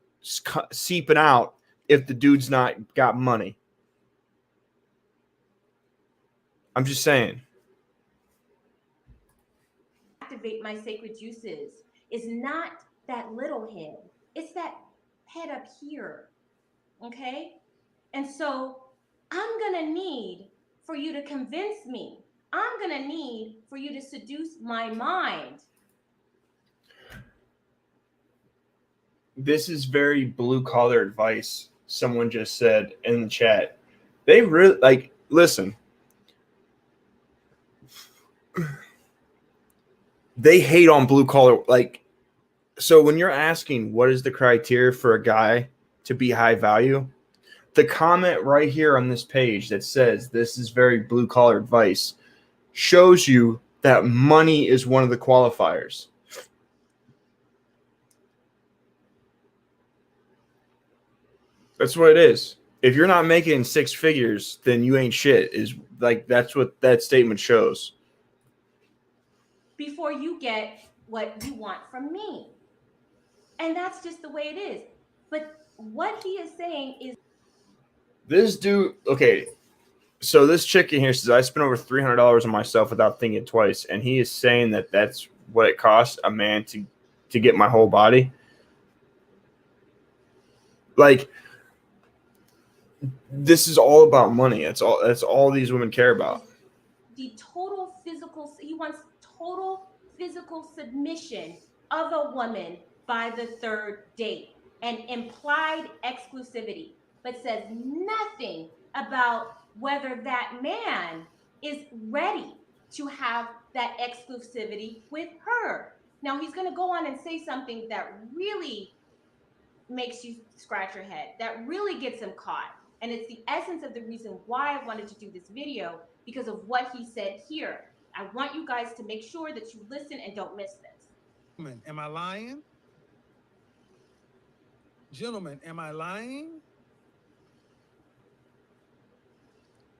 seeping out if the dude's not got money. I'm just saying. Activate my sacred juices is not that little head. It's that head up here. Okay? And so I'm going to need for you to convince me. I'm going to need for you to seduce my mind. This is very blue collar advice. Someone just said in the chat. They really like, listen. They hate on blue collar. Like, so when you're asking what is the criteria for a guy to be high value, the comment right here on this page that says this is very blue collar advice shows you that money is one of the qualifiers. That's what it is. If you're not making six figures, then you ain't shit. Is like that's what that statement shows. Before you get what you want from me. And that's just the way it is. But what he is saying is this dude, okay, so this chick in here says I spent over $300 on myself without thinking twice, and he is saying that that's what it costs a man to get my whole body. Like, this is all about money. That's all these women care about. The total physical, he wants total physical submission of a woman by the third date and implied exclusivity, but says nothing about whether that man is ready to have that exclusivity with her. Now, he's going to go on and say something that really makes you scratch your head, that really gets him caught. And it's the essence of the reason why I wanted to do this video, because of what he said here. I want you guys to make sure that you listen and don't miss this. Am I lying? Gentlemen, am I lying?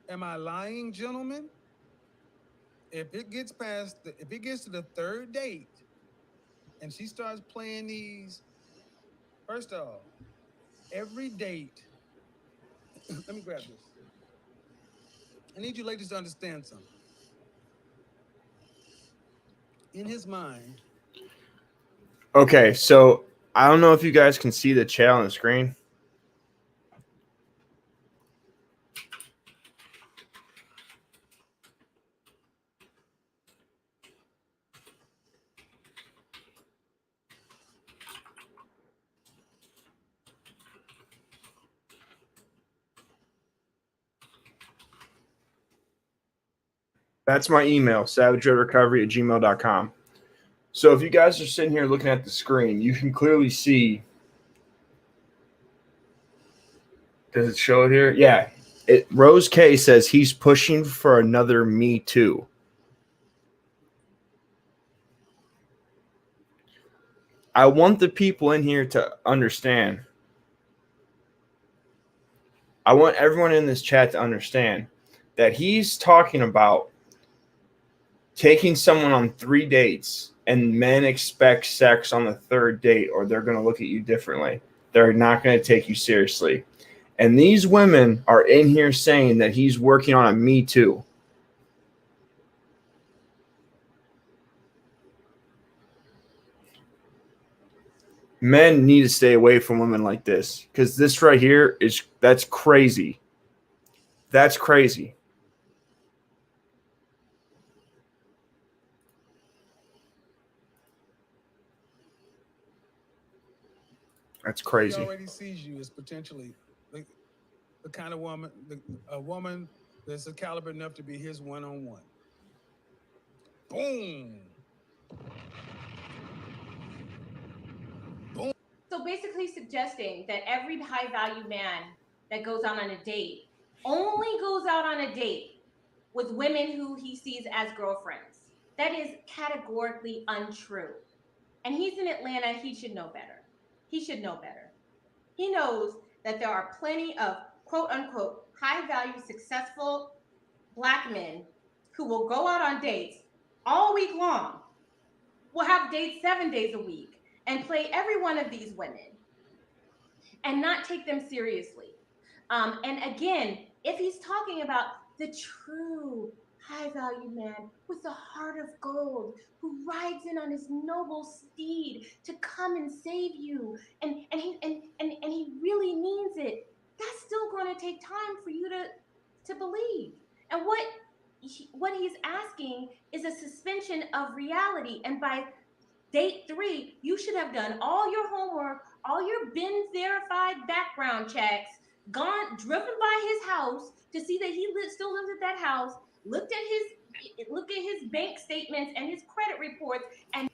Am I lying, gentlemen? If it gets to the third date and she starts playing these, first off, every date, let me grab this. I need you ladies to understand something. In his mind. Okay, so I don't know if you guys can see the chat on the screen. That's my email, savagerecovery@gmail.com. So if you guys are sitting here looking at the screen, you can clearly see. Does it show it here? Yeah. Rose K says he's pushing for another Me Too. I want the people in here to understand. I want everyone in this chat to understand that he's talking about taking someone on 3 dates, and men expect sex on the third date or they're going to look at you differently. They're not going to take you seriously. And these women are in here saying that he's working on a Me Too. Men need to stay away from women like this, because this right here that's crazy. That's crazy. That's crazy. He already sees you as potentially the kind of woman, a woman that's a caliber enough to be his one-on-one. Boom. Boom. So basically suggesting that every high value man that goes out on a date only goes out on a date with women who he sees as girlfriends. That is categorically untrue. And he's in Atlanta, he should know better. He should know better. He knows that there are plenty of quote unquote high value, successful Black men who will go out on dates all week long will have dates 7 days a week and play every one of these women and not take them seriously. And again, if he's talking about the true high value man with a heart of gold who rides in on his noble steed to come and save you, and he really means it, that's still going to take time for you to believe. And what he's asking is a suspension of reality. And by date 3, you should have done all your homework, all your bin verified background checks, driven by his house to see that he still lives at that house, looked at his bank statements and his credit reports. And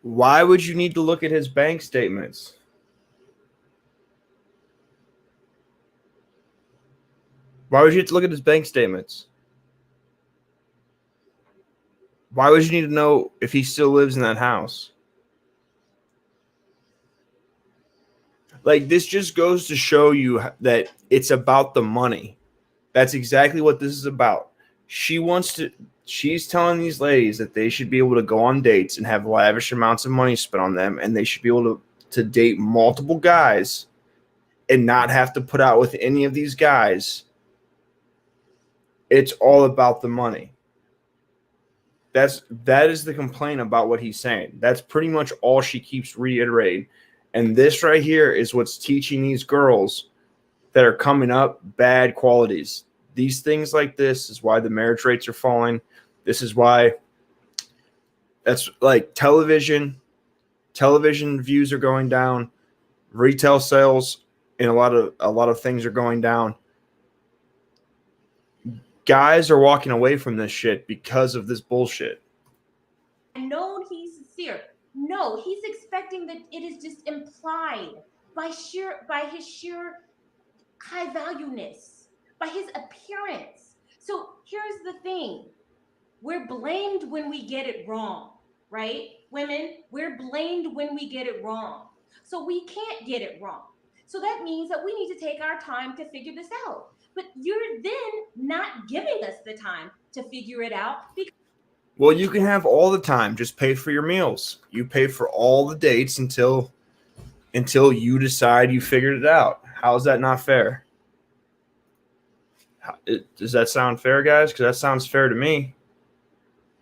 why would you need to look at his bank statements? Why would you have to look at his bank statements? Why would you need to know if he still lives in that house? Like, this just goes to show you that it's about the money. That's exactly what this is about. She's telling these ladies that they should be able to go on dates and have lavish amounts of money spent on them, and they should be able to date multiple guys and not have to put out with any of these guys. It's all about the money. That is the complaint about what he's saying. That's pretty much all she keeps reiterating. And this right here is what's teaching these girls that are coming up bad qualities. These things like this is why the marriage rates are falling. This is why that's like television views are going down, retail sales, and a lot of things are going down. Guys are walking away from this shit because of this bullshit. I know he's sincere. No, he's expecting that it is just implied by his sheer high valueness, by his appearance. So here's the thing. We're blamed when we get it wrong, right? Women, we're blamed when we get it wrong. So we can't get it wrong. So that means that we need to take our time to figure this out. But you're then not giving us the time to figure it out. Well, you can have all the time. Just pay for your meals. You pay for all the dates until you decide you figured it out. How is that not fair? Does that sound fair, guys? Because that sounds fair to me.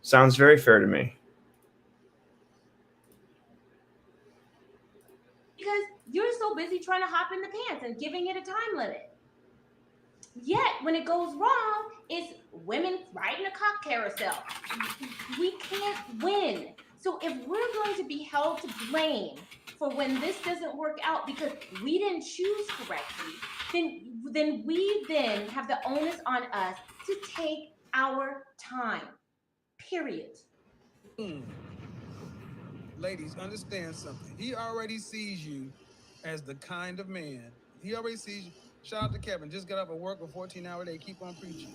Sounds very fair to me. Because you're so busy trying to hop in the pants and giving it a time limit. Yet, when it goes wrong, it's women riding a cock carousel. We can't win. So if we're going to be held to blame for when this doesn't work out because we didn't choose correctly, then we have the onus on us to take our time. Period. Ladies, understand something. He already sees you as the kind of man. He already sees you. Shout out to Kevin. Just got up at work a 14-hour day. Keep on preaching.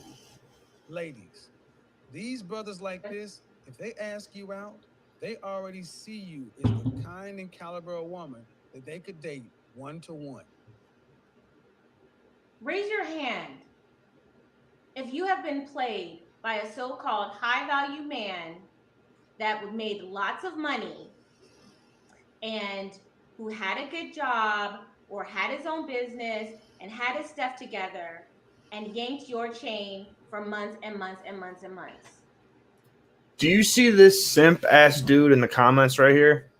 Ladies, these brothers like this, if they ask you out, they already see you as the kind and caliber of woman that they could date 1-to-1. Raise your hand if you have been played by a so-called high-value man that made lots of money and who had a good job or had his own business and had his stuff together and yanked your chain for months and months and months and months. Do you see this simp ass dude in the comments right here?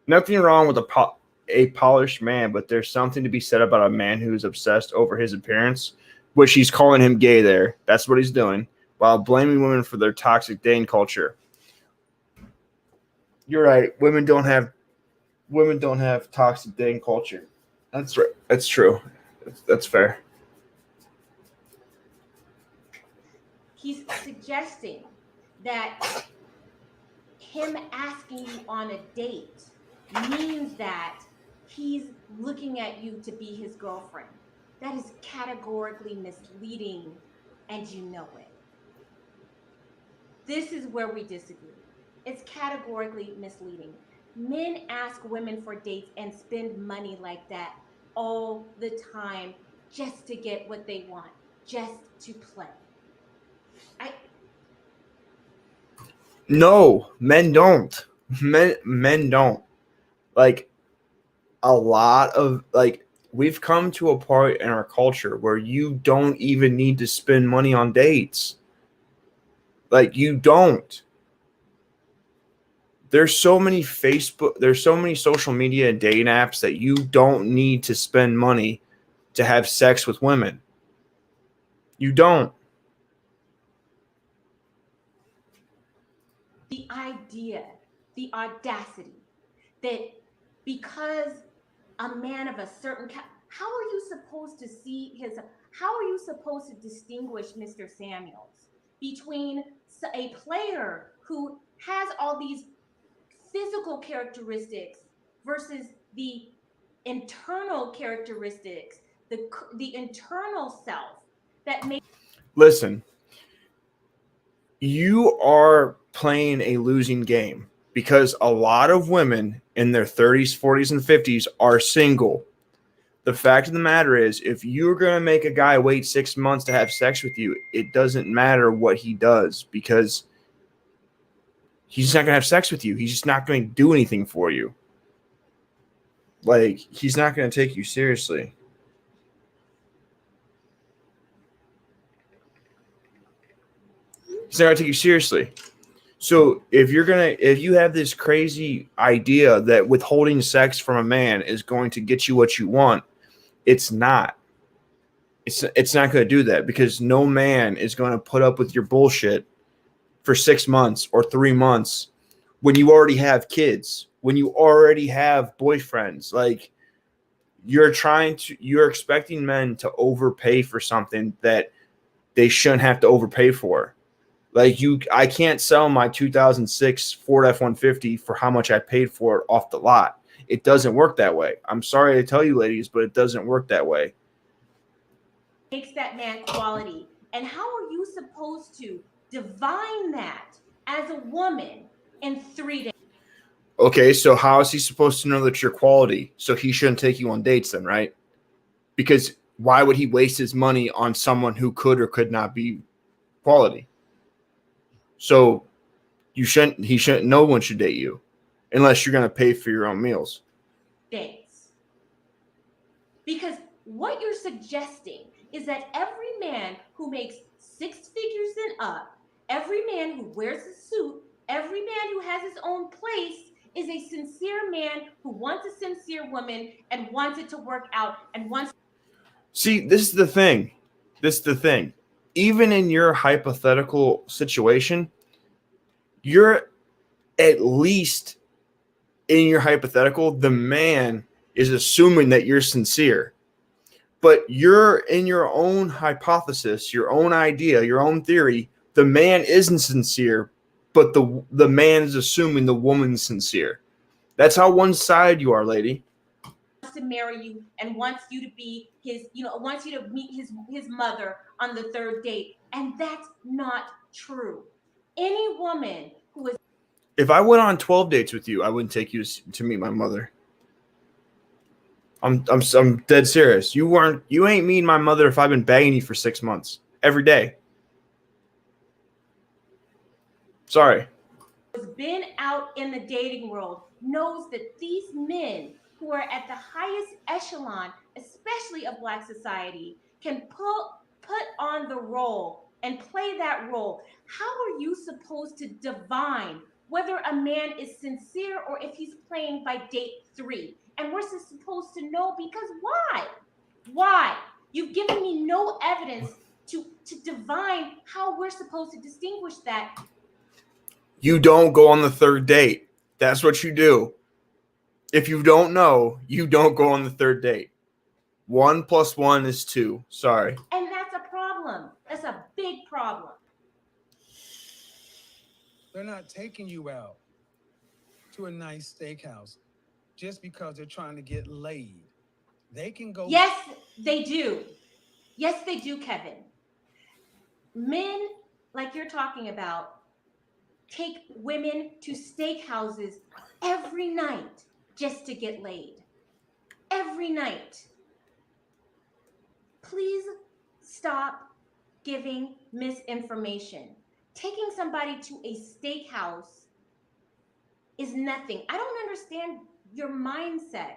Nothing wrong with a polished man, but there's something to be said about a man who's obsessed over his appearance, which he's calling him gay there. That's what he's doing, while blaming women for their toxic dating culture. You're right. Women don't have toxic dating culture. That's right. That's true. That's fair. He's suggesting that him asking you on a date means that he's looking at you to be his girlfriend. That is categorically misleading, and you know it. This is where we disagree. It's categorically misleading. Men ask women for dates and spend money like that all the time just to get what they want, just to play. No, men don't. Men don't. Like, a lot of, like, we've come to a point in our culture where you don't even need to spend money on dates. Like, you don't. There's so many social media and dating apps that you don't need to spend money to have sex with women. You don't. The idea, the audacity that because a man of a certain how are you supposed to how are you supposed to distinguish Mr. Samuels between a player who has all these physical characteristics versus the internal characteristics, the internal self that makes. Listen, you are playing a losing game because a lot of women in their 30s, 40s, and 50s are single. The fact of the matter is, if you're going to make a guy wait 6 months to have sex with you, it doesn't matter what he does because he's not going to have sex with you. He's just not going to do anything for you. Like, he's not going to take you seriously. He's not going to take you seriously. So if you have this crazy idea that withholding sex from a man is going to get you what you want, it's not. It's not going to do that because no man is going to put up with your bullshit for 6 months or 3 months when you already have kids, when you already have boyfriends. Like, you're expecting men to overpay for something that they shouldn't have to overpay for. Like, I can't sell my 2006 Ford F-150 for how much I paid for it off the lot. It doesn't work that way. I'm sorry to tell you, ladies, but it doesn't work that way. Makes that man quality. And how are you supposed to divine that as a woman in 3 days? Okay, so how is he supposed to know that you're quality? So he shouldn't take you on dates then, right? Because why would he waste his money on someone who could or could not be quality? So no one should date you unless you're going to pay for your own meals. Days. Because what you're suggesting is that every man who makes 6 figures and up, every man who wears a suit, every man who has his own place is a sincere man who wants a sincere woman and wants it to work out and wants. See, this is the thing. Even in your hypothetical situation, you're at least in your hypothetical, the man is assuming that you're sincere. But you're in your own hypothesis, your own idea, your own theory. The man isn't sincere, but the man is assuming the woman's sincere. That's how one-sided you are, lady. To marry you and wants you to be his, wants you to meet his mother on the 3rd date. And that's not true. Any woman who is. If I went on 12 dates with you, I wouldn't take you to meet my mother. I'm dead serious. You ain't meeting my mother if I've been begging you for 6 months every day. Sorry. Has been out in the dating world knows that these men who are at the highest echelon, especially of Black society, can put on the role and play that role. How are you supposed to divine whether a man is sincere or if he's playing by date 3? And we're supposed to know because why? Why? You've given me no evidence to divine how we're supposed to distinguish that. You don't go on the 3rd date. That's what you do. If you don't know, you don't go on the 3rd date. 1 + 1 is 2. Sorry. And that's a problem. That's a big problem. They're not taking you out to a nice steakhouse just because they're trying to get laid. They can go. Yes, they do. Yes, they do, Kevin. Men, like you're talking about, take women to steakhouses every night just to get laid. Every night. Please stop giving misinformation. Taking somebody to a steakhouse is nothing. I don't understand your mindset.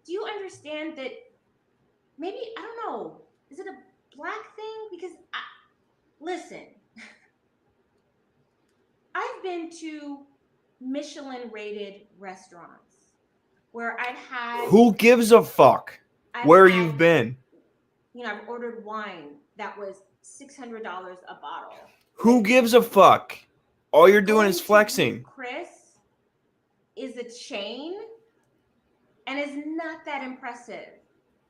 Do you understand that maybe, I don't know, is it a black thing? Because listen, I've been to Michelin rated restaurants where I've had, Who gives a fuck where you've been? I've ordered wine that was $600 a bottle. Who gives a fuck? All you're doing is flexing. Chris is a chain and is not that impressive.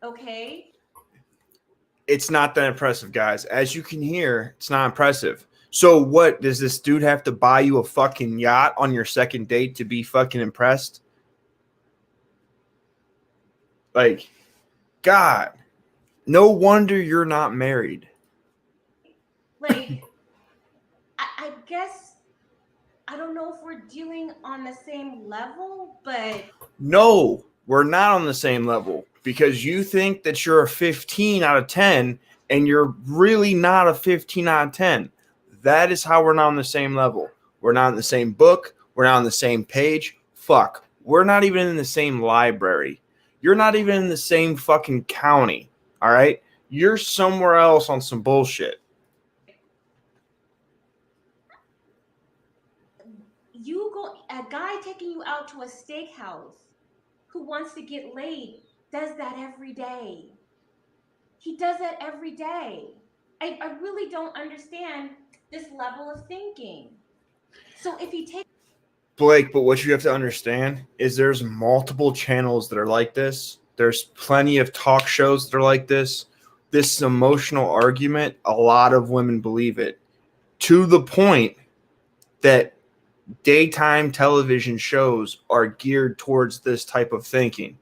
Okay? It's not that impressive, guys. As you can hear, it's not impressive. So what, does this dude have to buy you a fucking yacht on your second date to be fucking impressed? Like, God, no wonder you're not married. Like, I guess, I don't know if we're dealing on the same level, but No, we're not on the same level because you think that you're a 15 out of 10 and you're really not a 15 out of 10. That is how we're not on the same level. We're not in the same book. We're not on the same page. Fuck. We're not even in the same library. You're not even in the same fucking county. All right? You're somewhere else on some bullshit. A guy taking you out to a steakhouse who wants to get laid does that every day. He does that every day. I really don't understand this level of thinking. So if you take Blake, but what you have to understand is there's multiple channels that are like this. There's plenty of talk shows that are like this. This emotional argument, a lot of women believe it to the point that daytime television shows are geared towards this type of thinking.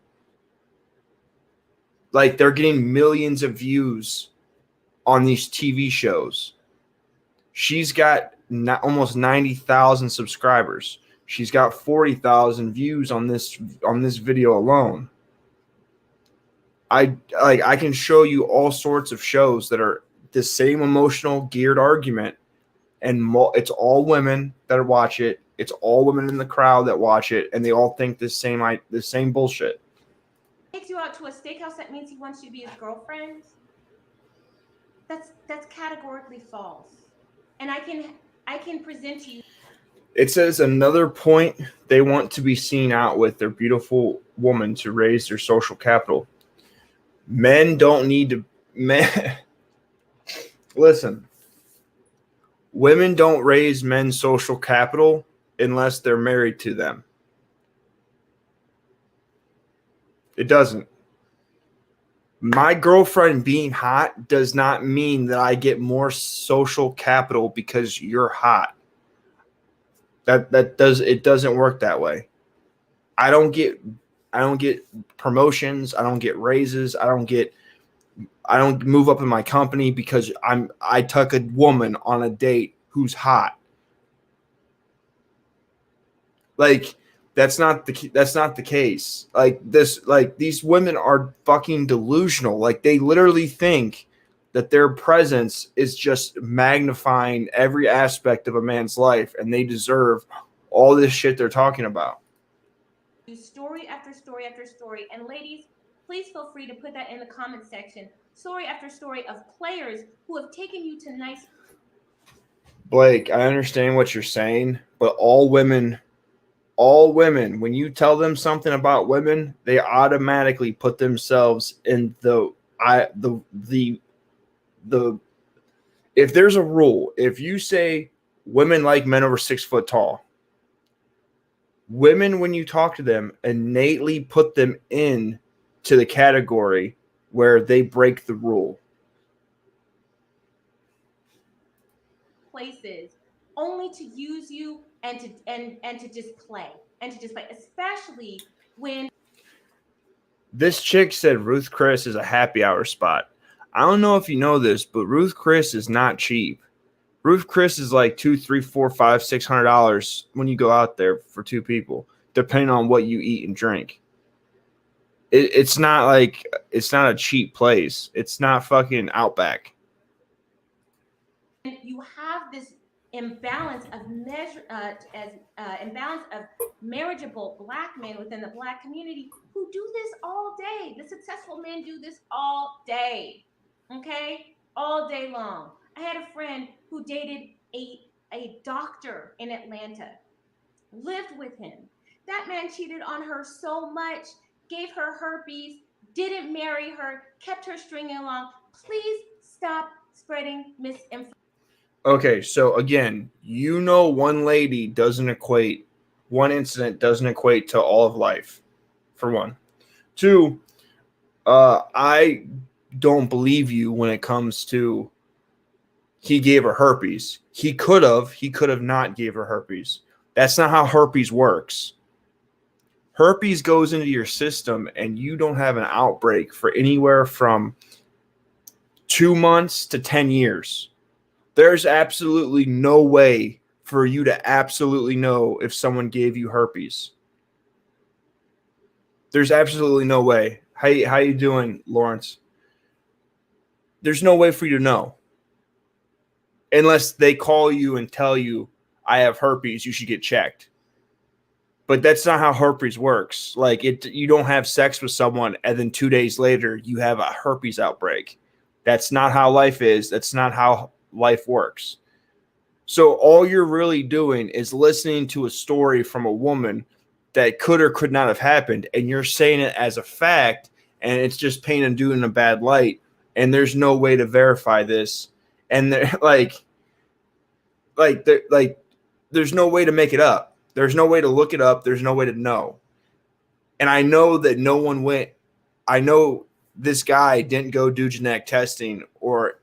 Like they're getting millions of views on these TV shows. She's got almost 90,000 subscribers. She's got 40,000 views on this video alone. I can show you all sorts of shows that are the same emotional geared argument, and it's all women that watch it. It's all women in the crowd that watch it, and they all think the same bullshit. Takes you out to a steakhouse, that means he wants you to be his girlfriend. That's categorically false. And I can present to you. It says another point, they want to be seen out with their beautiful woman to raise their social capital. Men don't need to listen. Women don't raise men's social capital unless they're married to them. It doesn't. My girlfriend being hot does not mean that I get more social capital because you're hot. It doesn't work that way. I don't get promotions, I don't get raises, I don't move up in my company because I took a woman on a date who's hot. Like that's not the case. These women are fucking delusional. Like they literally think that their presence is just magnifying every aspect of a man's life, and they deserve all this shit they're talking about. Story after story after story. And ladies, please feel free to put that in the comment section. Story after story of players who have taken you to nice. Blake, I understand what you're saying, but all women, when you tell them something about women, they automatically put themselves in the if there's a rule, if you say women like men over 6 foot tall, women, when you talk to them, innately put them in to the category where they break the rule. Places only to use you and to just play, especially when this chick said Ruth Chris is a happy hour spot. I don't know if you know this, but Ruth Chris is not cheap. Ruth Chris is like $200, $300, $400, $500, $600 when you go out there for two people, depending on what you eat and drink. It's not a cheap place. It's not fucking Outback. you have this imbalance of imbalance of marriageable Black men within the Black community who do this all day. The successful men do this all day, okay, all day long. I had a friend who dated a doctor in Atlanta, lived with him. That man cheated on her so much, gave her herpes, didn't marry her, kept her stringing along. Please stop spreading misinformation. Okay, so again, one lady doesn't equate, one incident doesn't equate to all of life, for one. Two, I don't believe you when it comes to he gave her herpes. He could have not gave her herpes. That's not how herpes works. Herpes goes into your system and you don't have an outbreak for anywhere from 2 months to 10 years. There's absolutely no way for you to absolutely know if someone gave you herpes. There's absolutely no way. How you doing, Lawrence? There's no way for you to know. Unless they call you and tell you, I have herpes, you should get checked. But that's not how herpes works. Like, you don't have sex with someone and then 2 days later you have a herpes outbreak. That's not how life is. That's not how life works. So all you're really doing is listening to a story from a woman that could or could not have happened, and you're saying it as a fact, and it's just paint and doing a bad light, and there's no way to verify this. And they're there's no way to make it up. There's no way to look it up. There's no way to know. And I know that no one went. I know this guy didn't go do genetic testing or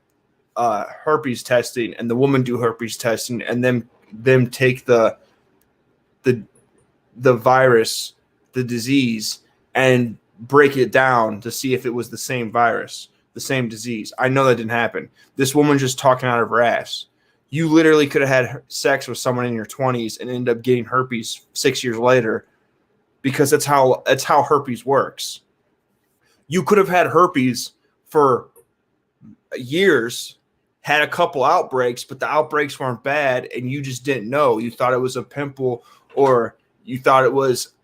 herpes testing, and the woman do herpes testing, and them take the virus, the disease, and break it down to see if it was the same virus, the same disease. I know that didn't happen. This woman just talking out of her ass. You literally could have had sex with someone in your 20s and end up getting herpes 6 years later, because that's how herpes works. You could have had herpes for years, had a couple outbreaks, but the outbreaks weren't bad, and you just didn't know. You thought it was a pimple, or you thought it was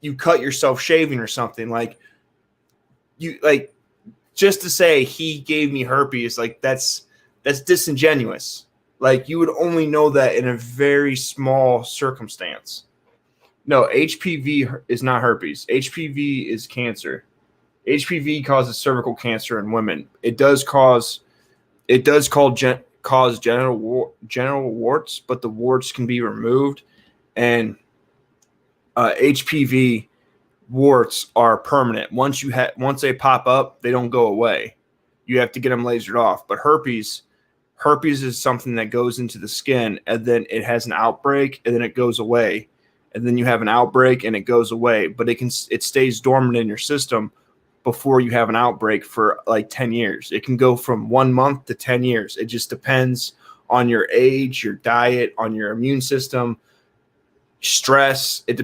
you cut yourself shaving or something. Just to say he gave me herpes, that's disingenuous. Like, you would only know that in a very small circumstance. No, HPV is not herpes. HPV is cancer. HPV causes cervical cancer in women. It does cause genital warts, but the warts can be removed, and HPV warts are permanent. Once they pop up, they don't go away. You have to get them lasered off. But herpes is something that goes into the skin, and then it has an outbreak, and then it goes away, and then you have an outbreak, and it goes away. But it stays dormant in your system before you have an outbreak for like 10 years. It can go from 1 month to 10 years. It just depends on your age, your diet, on your immune system, stress. It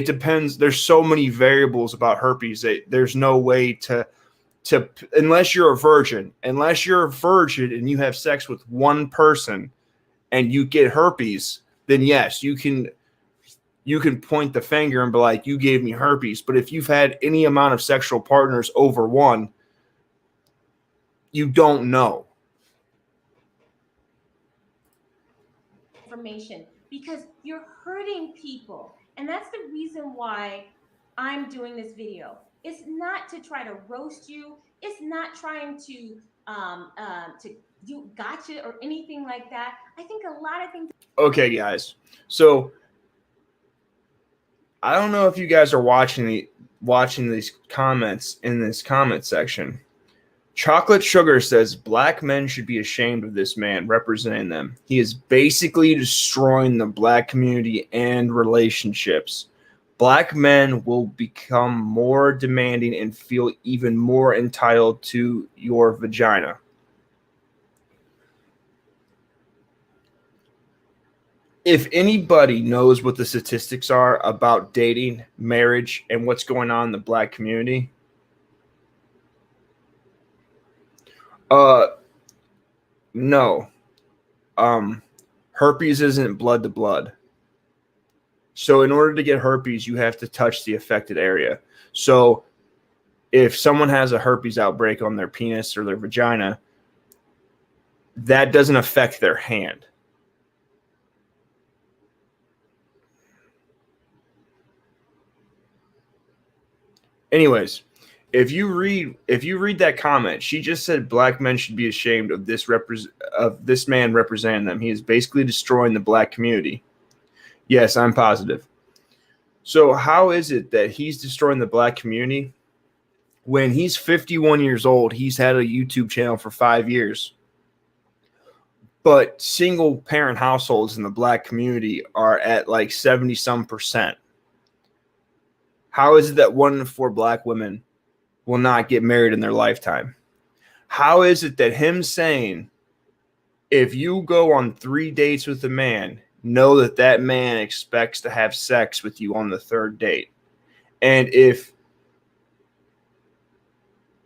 depends. There's so many variables about herpes that there's no way to unless you're a virgin and you have sex with one person and you get herpes, then yes, you can point the finger and be like, you gave me herpes. But if you've had any amount of sexual partners over one, you don't know. Information, because you're hurting people. And that's the reason why I'm doing this video. It's not to try to roast you. It's not trying to do gotcha or anything like that. I think a lot of things. Okay, guys. So I don't know if you guys are watching these comments in this comment section. Chocolate Sugar says Black men should be ashamed of this man representing them. He is basically destroying the Black community and relationships. Black men will become more demanding and feel even more entitled to your vagina. If anybody knows what the statistics are about dating, marriage, and what's going on in the Black community, no. herpes isn't blood to blood. So in order to get herpes, you have to touch the affected area. So if someone has a herpes outbreak on their penis or their vagina, that doesn't affect their hand. Anyways, if you read that comment, she just said black men should be ashamed of this man representing them. He is basically destroying the black community. Yes, I'm positive. So how is it that he's destroying the black community when he's 51 years old? He's had a YouTube channel for 5 years. But single parent households in the black community are at like 70 some percent. How is it that 1 in 4 black women will not get married in their lifetime? How is it that him saying, if you go on 3 dates with a man, know that that man expects to have sex with you on the 3rd date? And if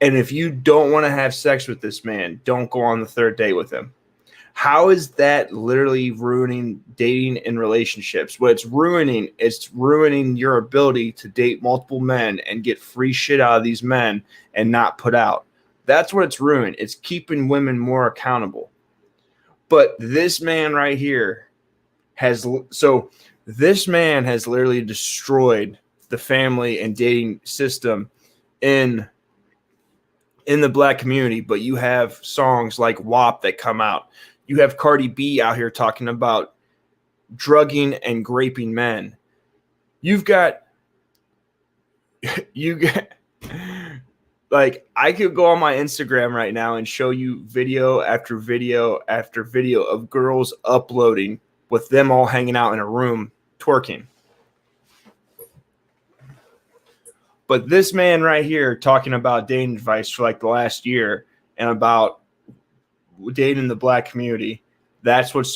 you don't want to have sex with this man, don't go on the 3rd date with him. How is that literally ruining dating and relationships? What it's ruining your ability to date multiple men and get free shit out of these men and not put out. That's what it's ruining. It's keeping women more accountable. But this man right here this man has literally destroyed the family and dating system in the black community. But you have songs like WAP that come out. You have Cardi B out here talking about drugging and graping men. You got like, I could go on my Instagram right now and show you video after video after video of girls uploading with them all hanging out in a room twerking. But this man right here talking about dating advice for like the last year and about dating the black community, that's what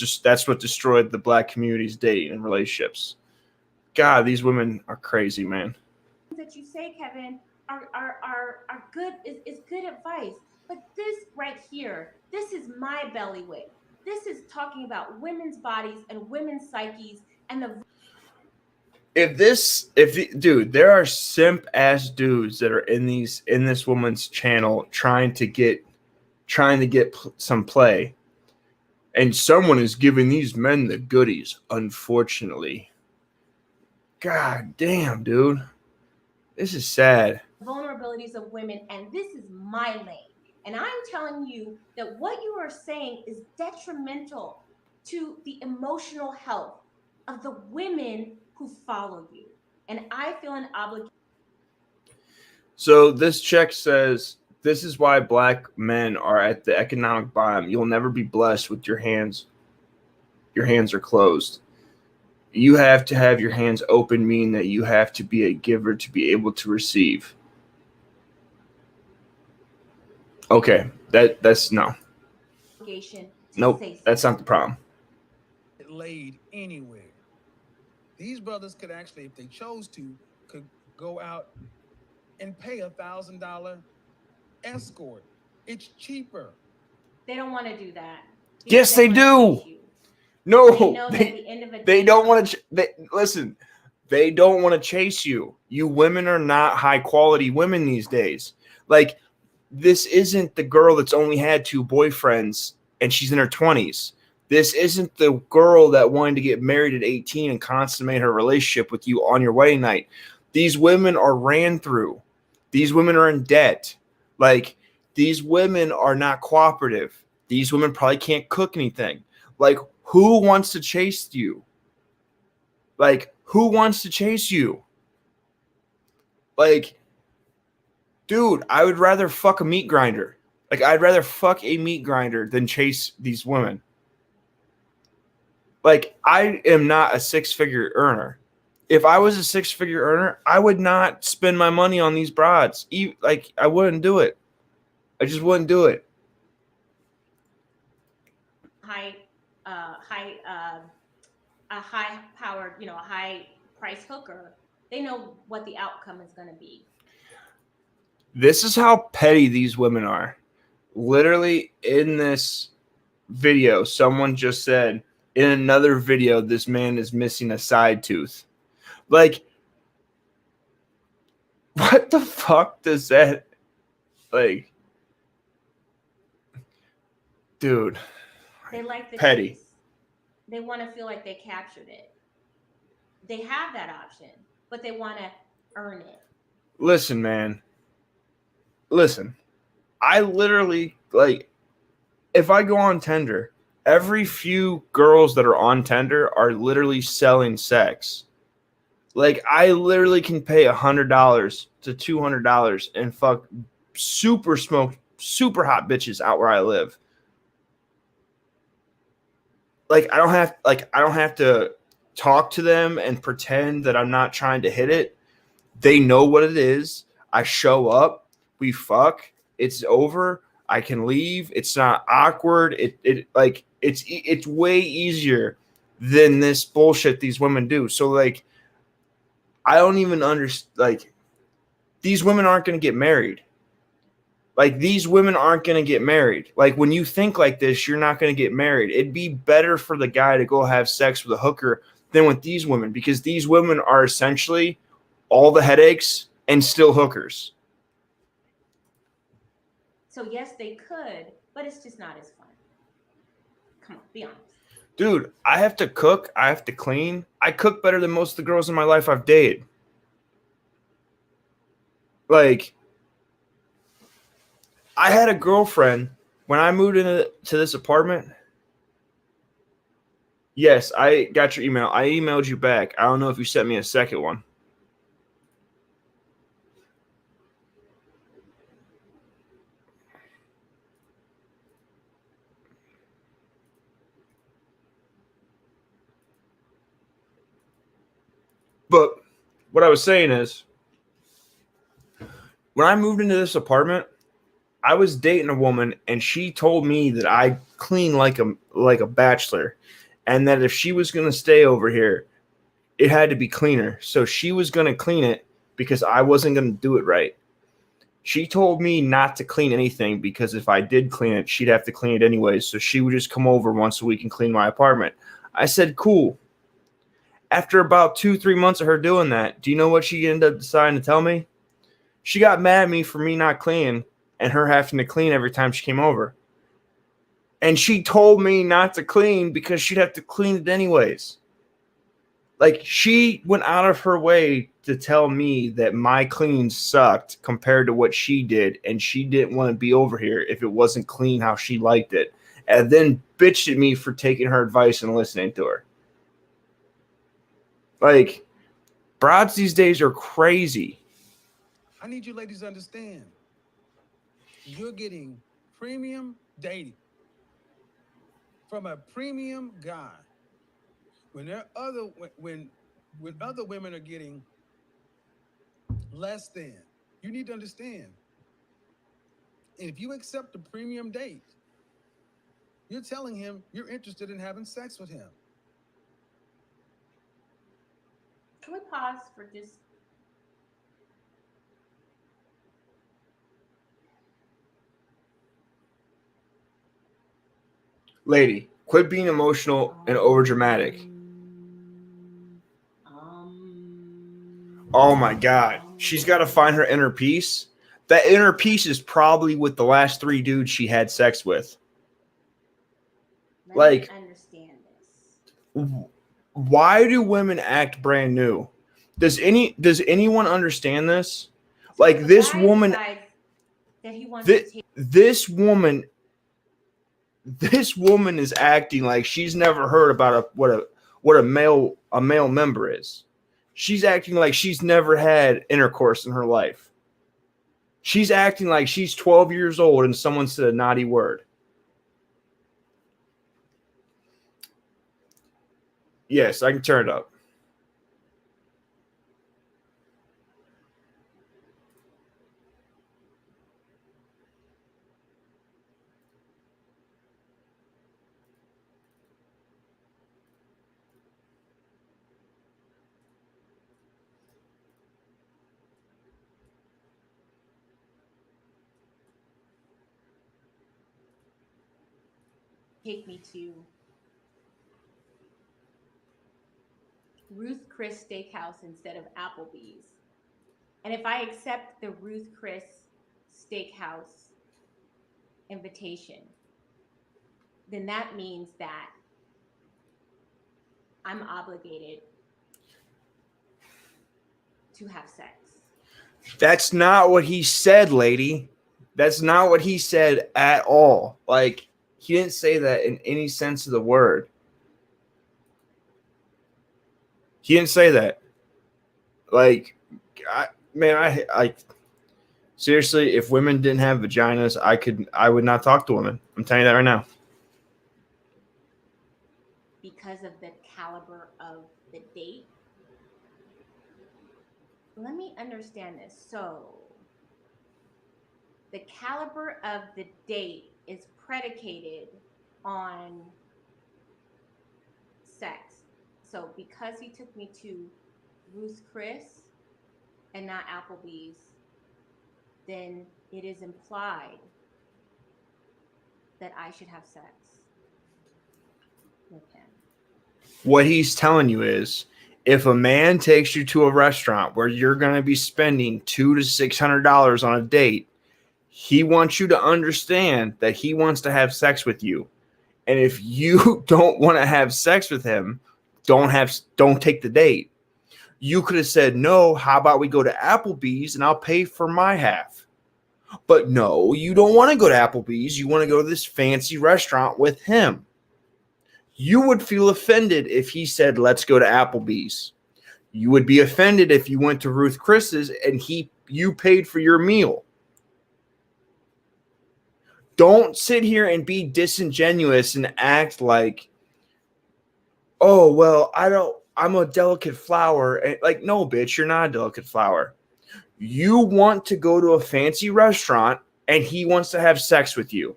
destroyed the black community's dating and relationships. God, these women are crazy, man. That you say, Kevin, are good is good advice. But this right here, this is my bellywick. This is talking about women's bodies and women's psyches and dude, there are simp ass dudes that are in this woman's channel trying to get some play, and someone is giving these men the goodies, unfortunately. God damn, dude, this is sad. vulnerabilities of women, and this is my lane. And I'm telling you that what you are saying is detrimental to the emotional health of the women who follow you. And I feel an obligation. So this check says, this is why black men are at the economic bottom. You'll never be blessed with your hands. Your hands are closed. You have to have your hands open, meaning that you have to be a giver to be able to receive. Okay, that's no. Nope, that's not the problem. Laid anywhere. These brothers could actually, if they chose to, could go out and pay $1,000 escort. It's cheaper. They don't want to do that. Yes, they do. No, they don't want to. Listen, they don't want to chase you. You women are not high quality women these days. Like, this isn't the girl that's only had 2 boyfriends and she's in her 20s. This isn't the girl that wanted to get married at 18 and consummate her relationship with you on your wedding night. These women are ran through. These women are in debt. Like, these women are not cooperative. These women probably can't cook anything. Like, who wants to chase you? Like, who wants to chase you? Like, dude, I would rather fuck a meat grinder. Like, I'd rather fuck a meat grinder than chase these women. Like, I am not a 6-figure earner. If I was a 6-figure earner, I would not spend my money on these broads. Like, I wouldn't do it. I just wouldn't do it. A high-powered, a high-price hooker, they know what the outcome is going to be. This is how petty these women are. Literally, in this video, someone just said, in another video, this man is missing a side tooth. Like, what the fuck does that, like, dude? They like the Petty. chase. They want to feel like they captured it. They have that option, but they want to earn it. Listen, man. Listen. I literally, like, if I go on Tinder, every few girls that are on Tinder are literally selling sex. Like, I literally can pay $100 to $200 and fuck super smoked, super hot bitches out where I live. Like, I don't have to talk to them and pretend that I'm not trying to hit it. They know what it is. I show up, we fuck, it's over. I can leave. It's not awkward. It's way easier than this bullshit these women do. So, like, I don't even understand. Like, these women aren't going to get married. Like, these women aren't going to get married. Like, when you think like this, you're not going to get married. It'd be better for the guy to go have sex with a hooker than with these women, because these women are essentially all the headaches and still hookers. So yes, they could, but it's just not as fun. Come on, be honest. Dude, I have to cook. I have to clean. I cook better than most of the girls in my life I've dated. Like, I had a girlfriend when I moved into this apartment. Yes, I got your email. I emailed you back. I don't know if you sent me a second one. But what I was saying is, when I moved into this apartment, I was dating a woman, and she told me that I clean like a bachelor, and that if she was going to stay over here, it had to be cleaner. So she was going to clean it because I wasn't going to do it right. She told me not to clean anything because if I did clean it, she'd have to clean it anyways. So she would just come over once a week and clean my apartment. I said, cool. After about 2-3 months of her doing that, do you know what she ended up deciding to tell me? She got mad at me for me not cleaning and her having to clean every time she came over. And she told me not to clean because she'd have to clean it anyways. Like, she went out of her way to tell me that my clean sucked compared to what she did, and she didn't want to be over here if it wasn't clean how she liked it, and then bitched at me for taking her advice and listening to her. Like, broads these days are crazy. I need you ladies to understand. You're getting premium dating from a premium guy. When other women are getting less than, you need to understand. And if you accept a premium date, you're telling him you're interested in having sex with him. Can we pause for just? Lady, quit being emotional and overdramatic. Oh my God. She's got to find her inner peace. That inner peace is probably with the last 3 dudes she had sex with. Let me understand this. Why do women act brand new? Does anyone understand this? So like, this woman, that he wants to take. this woman is acting like she's never heard about what a male member is. She's acting like she's never had intercourse in her life. She's acting like she's 12 years old and someone said a naughty word. Yes, I can turn it up. take me to Ruth Chris Steakhouse instead of Applebee's. And if I accept the Ruth Chris Steakhouse invitation, then that means that I'm obligated to have sex. That's not what he said, lady. That's not what he said at all. Like, he didn't say that in any sense of the word. He didn't say that. Like, I seriously, if women didn't have vaginas, I would not talk to women. I'm telling you that right now. Because of the caliber of the date. Let me understand this. So, the caliber of the date is predicated on sex. So, because he took me to Ruth Chris and not Applebee's, then it is implied that I should have sex with him. What he's telling you is, if a man takes you to a restaurant where you're going to be spending $200 to $600 on a date, he wants you to understand that he wants to have sex with you. And if you don't want to have sex with him, don't take the date. You could have said, no, how about we go to Applebee's and I'll pay for my half. But no, you don't want to go to Applebee's. You want to go to this fancy restaurant with him. You would feel offended if he said, let's go to Applebee's. You would be offended if you went to Ruth Chris's and you paid for your meal. Don't sit here and be disingenuous and act like, oh, well, I'm a delicate flower. And like, no, bitch, you're not a delicate flower. You want to go to a fancy restaurant and he wants to have sex with you.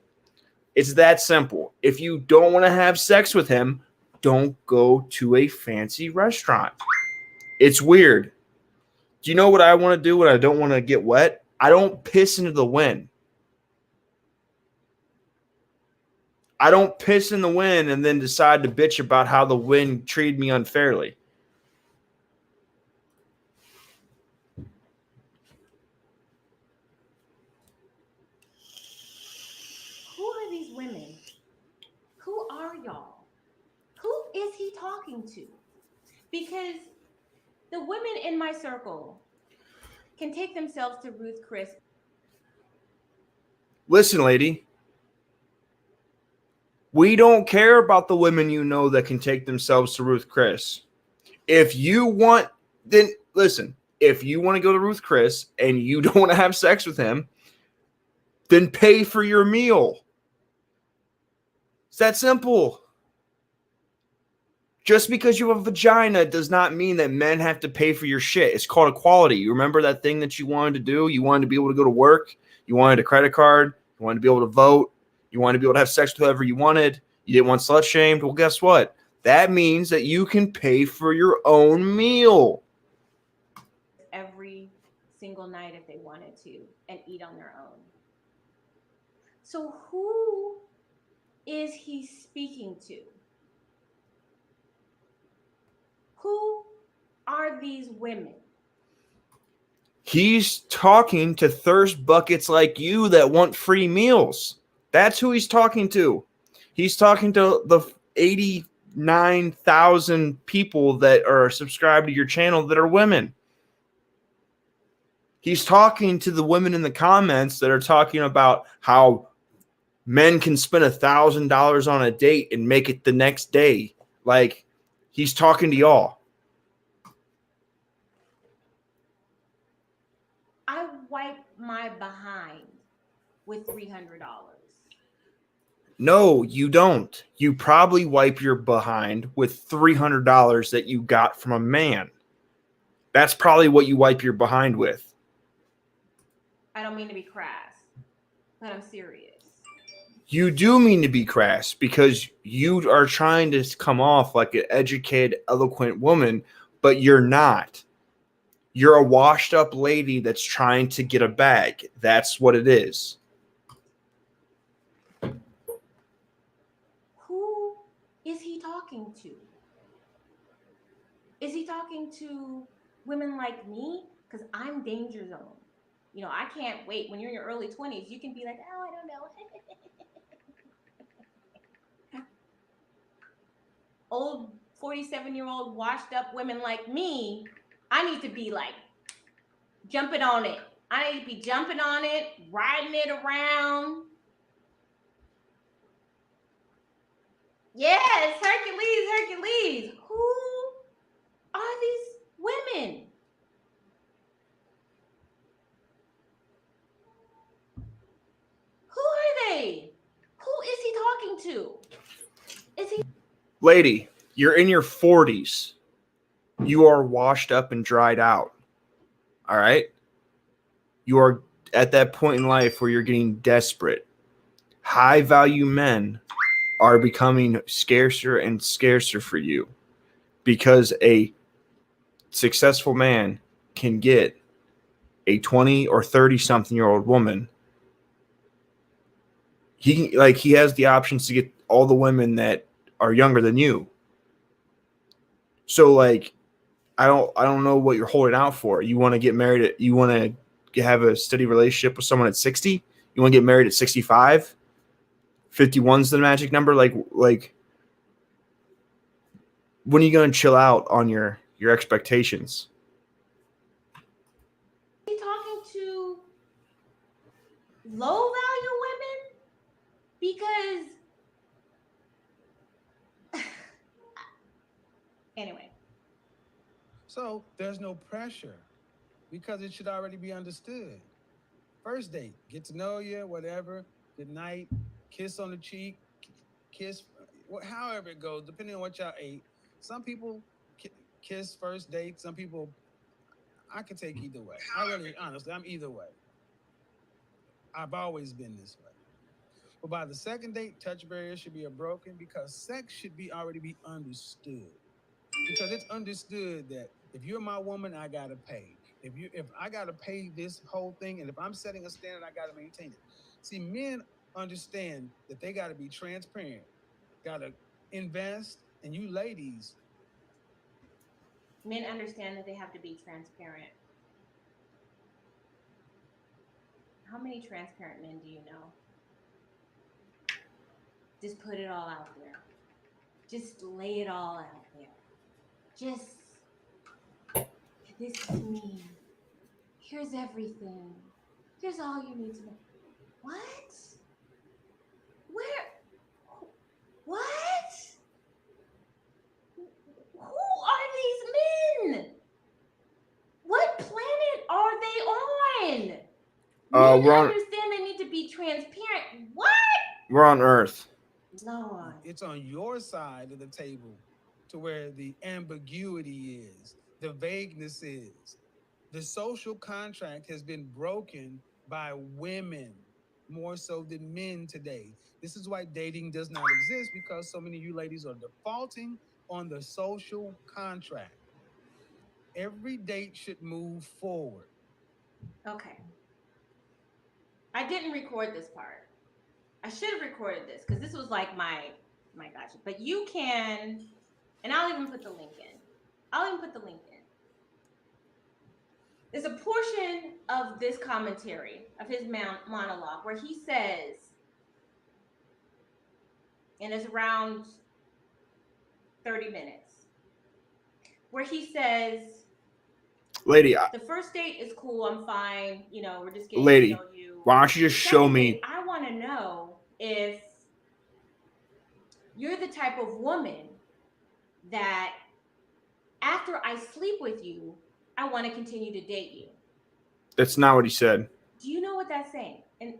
It's that simple. If you don't want to have sex with him, don't go to a fancy restaurant. It's weird. Do you know what I want to do when I don't want to get wet? I don't piss into the wind. I don't piss in the wind and then decide to bitch about how the wind treated me unfairly. Who are these women? Who are y'all? Who is he talking to? Because the women in my circle can take themselves to Ruth Chris. Listen, lady. We don't care about the women you know that can take themselves to Ruth Chris. If you want, then listen, if you want to go to Ruth Chris and you don't want to have sex with him, then pay for your meal. It's that simple. Just because you have a vagina does not mean that men have to pay for your shit. It's called equality. You remember that thing that you wanted to do? You wanted to be able to go to work. You wanted a credit card. You wanted to be able to vote. You wanted to be able to have sex with whoever you wanted. You didn't want slut shamed. Well, guess what? That means that you can pay for your own meal. Every single night if they wanted to and eat on their own. So who is he speaking to? Who are these women? He's talking to thirst buckets like you that want free meals. That's who he's talking to. He's talking to the 89,000 people that are subscribed to your channel that are women. He's talking to the women in the comments that are talking about how men can spend $1,000 on a date and make it the next day. Like, he's talking to y'all. I wipe my behind with $300. No, you don't. You probably wipe your behind with $300 that you got from a man. That's probably what you wipe your behind with. I don't mean to be crass, but I'm serious. You do mean to be crass because you are trying to come off like an educated, eloquent woman, but you're not. You're a washed up lady that's trying to get a bag. That's what it is. Is he talking to women like me? Because I'm danger zone. You know, I can't wait. When you're in your early 20s, you can be like, oh, I don't know. Old 47-year-old washed up women like me, I need to be like jumping on it. I need to be jumping on it, riding it around. Yes, Hercules. Who are these women? Who are they? Who is he talking to? Is he? Lady, you're in your 40s. You are washed up and dried out. All right? You are at that point in life where you're getting desperate. High value men are becoming scarcer and scarcer for you because a successful man can get a 20 or 30 something year old woman. He has the options to get all the women that are younger than you. So like I don't know what you're holding out for. You want to get married you want to have a steady relationship with someone at 60? You want to get married at 65? 51's the magic number. Like when are you going to chill out on your expectations? Is he talking to low value women? Because anyway. So there's no pressure because it should already be understood. First date, get to know you, whatever. Good night, kiss on the cheek, kiss, however it goes, depending on what y'all ate. Some people kiss first date. Some people, I can take either way. Honestly, I'm either way. I've always been this way. But by the second date, touch barriers should be broken because sex should be already be understood. Because it's understood that if you're my woman, I gotta pay. If I gotta pay this whole thing, and if I'm setting a standard, I gotta maintain it. See, men understand that they gotta be transparent, gotta invest, and you ladies. Men understand that they have to be transparent. How many transparent men do you know? Just put it all out there. Just lay it all out there. Just, this is me. Here's everything. Here's all you need to know. What? Where? What? Who are these men? What planet are they on? Men understand they need to be transparent. What? We're on Earth. Lord. It's on your side of the table to where the ambiguity is, the vagueness is. The social contract has been broken by women more so than men today. This is why dating does not exist, because so many of you ladies are defaulting on the social contract. Every date should move forward. Okay. I didn't record this part. I should have recorded this because this was like my gotcha. But you can, and I'll even put the link in. There's a portion of this commentary, of his monologue, where he says, and it's around 30 minutes, where he says, lady, the first date is cool, I'm fine, you know, we're just getting lady, to know you. Why don't you just show me? Date, I want to know if you're the type of woman that after I sleep with you, I want to continue to date you. That's not what he said. Do you know what that's saying? And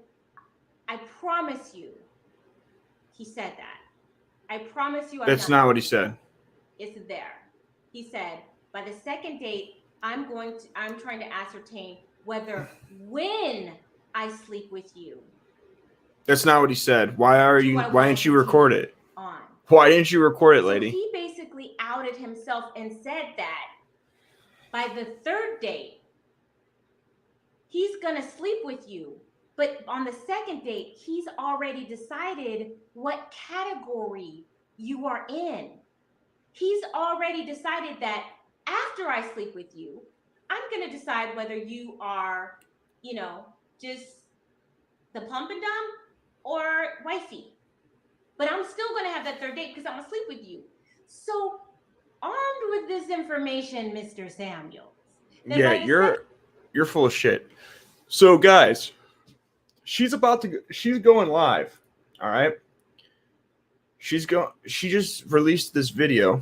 I promise you, he said that. I promise you, that's not what he said. It's there. He said, by the second date, I'm trying to ascertain whether when I sleep with you. That's not what he said. Why didn't you record it? Why didn't you record it, lady? So he basically outed himself and said that by the third date, he's gonna sleep with you. But on the second date, he's already decided what category you are in. He's already decided that after I sleep with you, I'm going to decide whether you are, just the pump and dump or wifey. But I'm still going to have that third date because I'm going to sleep with you. So, armed with this information, Mr. Samuels, yeah, you're full of shit. So, guys, she's going live. All right. She just released this video.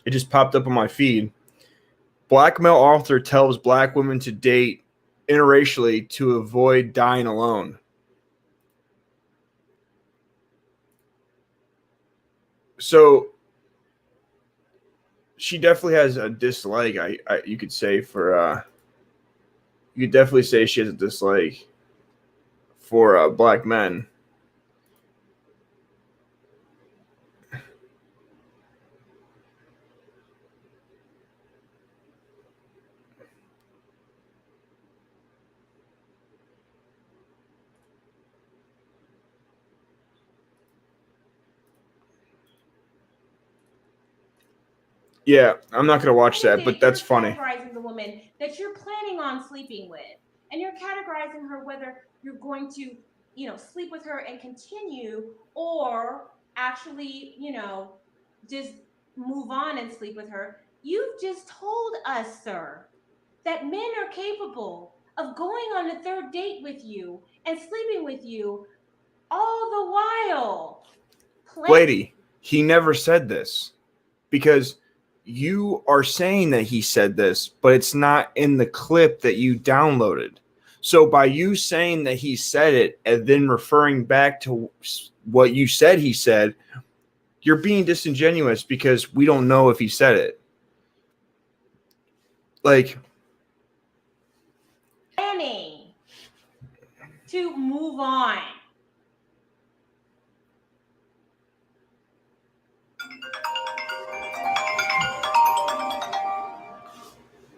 It just popped up on my feed. Black male author tells black women to date interracially to avoid dying alone. So she definitely has a dislike. You could say for you could definitely say she has a dislike for black men. Yeah, I'm not gonna watch that, but that's funny. Categorizing the woman that you're planning on sleeping with, and you're categorizing her whether you're going to, sleep with her and continue, or actually, just move on and sleep with her. You've just told us, sir, that men are capable of going on a third date with you and sleeping with you all the while. Lady, he never said this because you are saying that he said this, but it's not in the clip that you downloaded. So by you saying that he said it and then referring back to what you said he said, you're being disingenuous because we don't know if he said it. Like, planning to move on.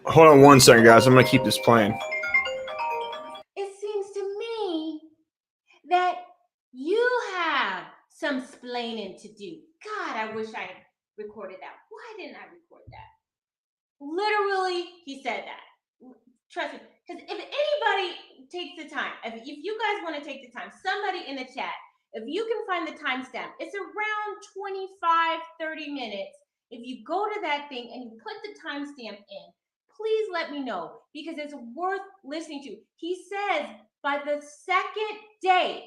Hold on one second, guys. I'm going to keep this playing. It seems to me that you have some splaining to do. God, I wish I had recorded that. Why didn't I record that? Literally, he said that. Trust me. Because if anybody takes the time, if you guys want to take the time, somebody in the chat, if you can find the timestamp, it's around 25, 30 minutes. If you go to that thing and you put the timestamp in, please let me know because it's worth listening to. He says by the second date,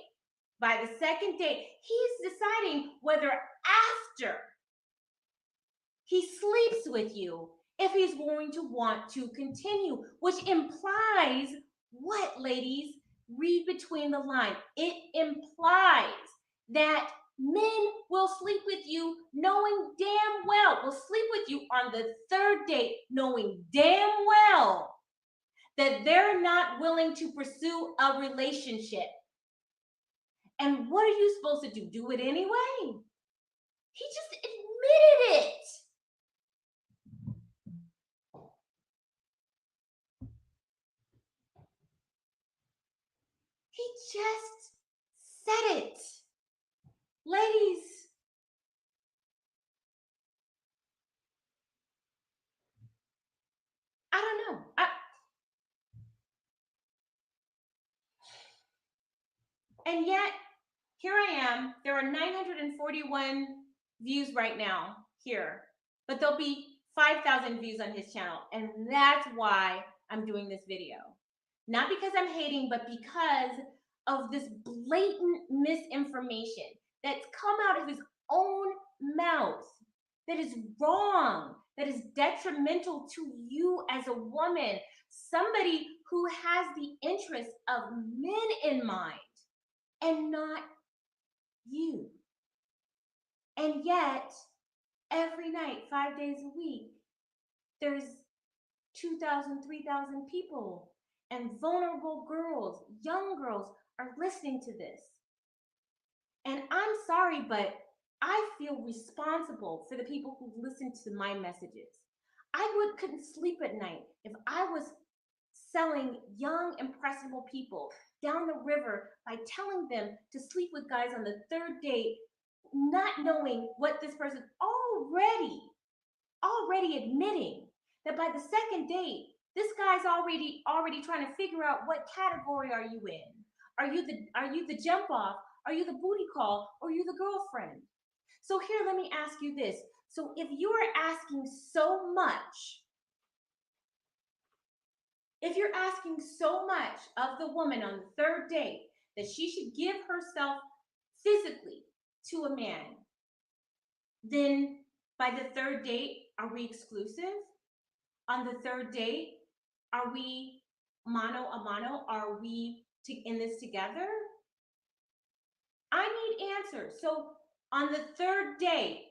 he's deciding whether after he sleeps with you if he's going to want to continue, which implies what, ladies? Read between the lines. It implies that men will sleep with you knowing damn well, will sleep with you on the third date knowing damn well that they're not willing to pursue a relationship. And what are you supposed to do? Do it anyway? He just admitted it. He just said it. Ladies, I don't know. And yet, here I am. There are 941 views right now here, but there'll be 5,000 views on his channel. And that's why I'm doing this video. Not because I'm hating, but because of this blatant misinformation that's come out of his own mouth that is wrong, that is detrimental to you as a woman, somebody who has the interests of men in mind and not you. And yet, every night, 5 days a week, there's 2,000, 3,000 people and vulnerable girls, young girls are listening to this. And I'm sorry, but I feel responsible for the people who listen to my messages. I couldn't sleep at night if I was selling young, impressionable people down the river by telling them to sleep with guys on the third date, not knowing what this person already admitting that by the second date, this guy's already trying to figure out what category are you in. Are you the jump off? Are you the booty call? Or are you the girlfriend? So here, let me ask you this. So if you are asking so much, of the woman on the third date that she should give herself physically to a man, then by the third date, are we exclusive? On the third date, are we mano a mano? Are we in this together? I need answers. So on the third date,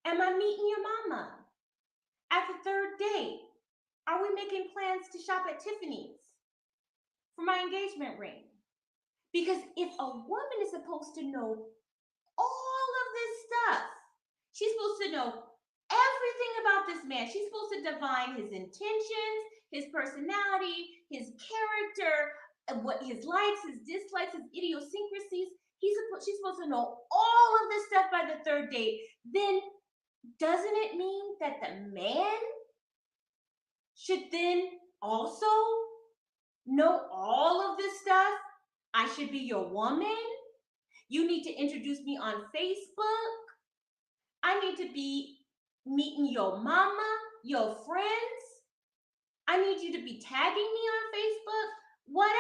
am I meeting your mama? At the third date, are we making plans to shop at Tiffany's for my engagement ring? Because if a woman is supposed to know all of this stuff, she's supposed to know everything about this man. She's supposed to divine his intentions, his personality, his character, what his likes, his dislikes, his idiosyncrasies. She's supposed to know all of this stuff by the third date. Then doesn't it mean that the man should then also know all of this stuff? I should be your woman. You need to introduce me on Facebook. I need to be meeting your mama, your friends. I need you to be tagging me on Facebook. What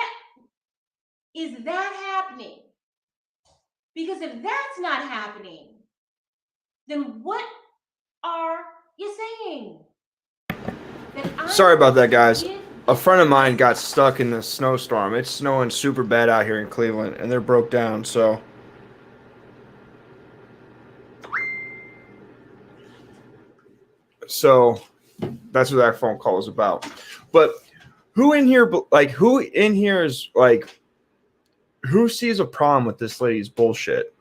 is that happening? Because if that's not happening, then what are you saying? Sorry about that, guys. A friend of mine got stuck in the snowstorm. It's snowing super bad out here in Cleveland, and they're broke down, so that's what that phone call is about. But who in here who sees a problem with this lady's bullshit?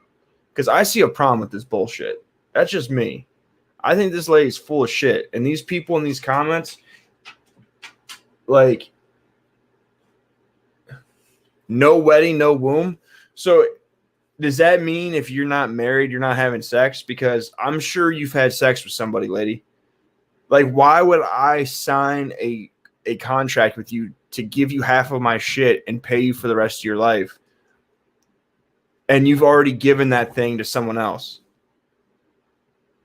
Because I see a problem with this bullshit. That's just me. I think this lady's full of shit. And these people in these comments, like, no wedding, no womb. So does that mean if you're not married, you're not having sex? Because I'm sure you've had sex with somebody, lady. Like, why would I sign a contract with you to give you half of my shit and pay you for the rest of your life? And you've already given that thing to someone else.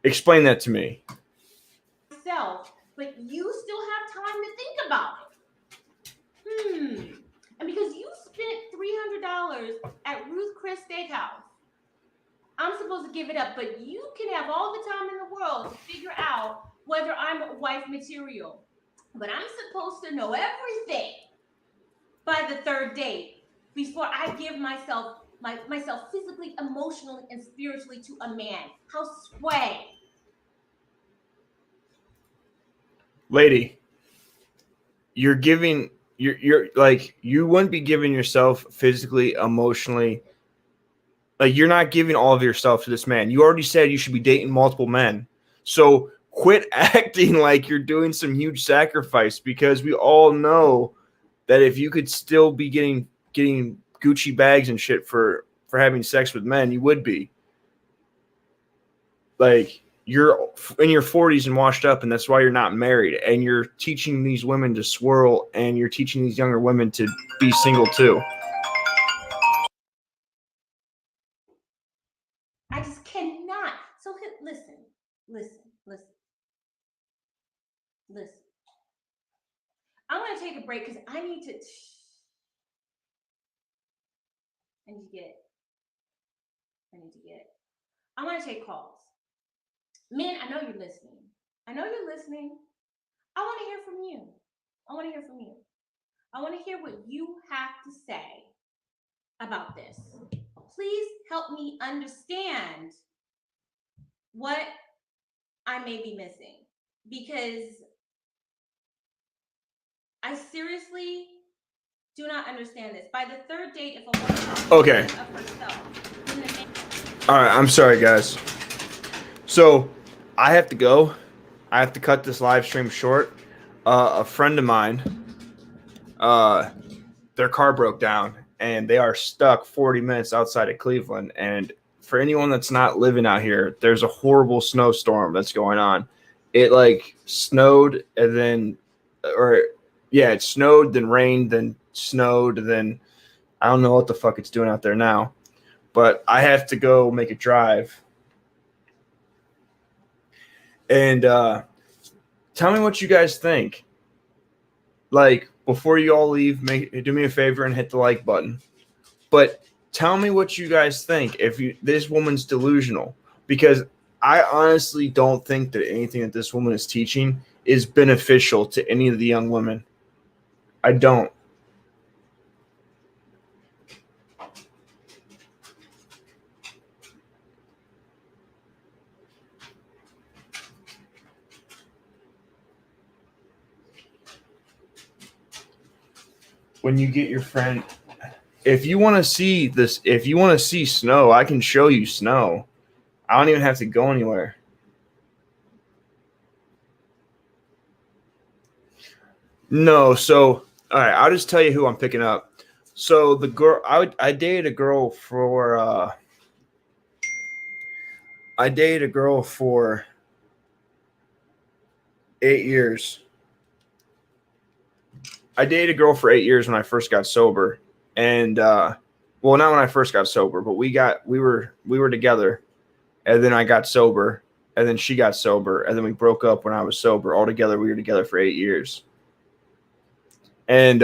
Explain that to me. But you still have time to think about it. And because you spent $300 at Ruth Chris Steakhouse, I'm supposed to give it up, but you can have all the time in the world to figure out whether I'm wife material. But I'm supposed to know everything by the third date before I give myself physically, emotionally, and spiritually to a man. How sway. Lady, you're like, you wouldn't be giving yourself physically, emotionally. Like, you're not giving all of yourself to this man. You already said you should be dating multiple men. So quit acting like you're doing some huge sacrifice, because we all know that if you could still be getting Gucci bags and shit for having sex with men, you would be. Like, you're in your 40s and washed up, and that's why you're not married. And you're teaching these women to swirl, and you're teaching these younger women to be single too. I just cannot. So listen. I'm going to take a break because I need to get. I'm going to take calls. Men, I know you're listening. I want to hear from you. I want to hear what you have to say about this. Please help me understand what I may be missing, because I seriously do not understand this. By the third date, if a woman okay. Of herself, all right, I'm sorry, guys. So I have to go. I have to cut this live stream short. A friend of mine, their car broke down, and they are stuck 40 minutes outside of Cleveland. And for anyone that's not living out here, there's a horrible snowstorm that's going on. it like snowed and then, or yeah, it snowed, then rained, then snowed, then I don't know what the fuck it's doing out there now. But I have to go make a drive. And tell me what you guys think. Like, before you all leave, do me a favor and hit the like button. But tell me what you guys think if this woman's delusional. Because I honestly don't think that anything that this woman is teaching is beneficial to any of the young women. I don't. When you get your friend, if you want to see this, if you want to see snow, I can show you snow. I don't even have to go anywhere. No, so all right, I'll just tell you who I'm picking up. So the girl, I dated a girl for I dated a girl for 8 years. I dated a girl for 8 years when I first got sober, and well, not when I first got sober, but we were together, and then I got sober, and then she got sober, and then we broke up when I was sober. Altogether, we were together for 8 years, and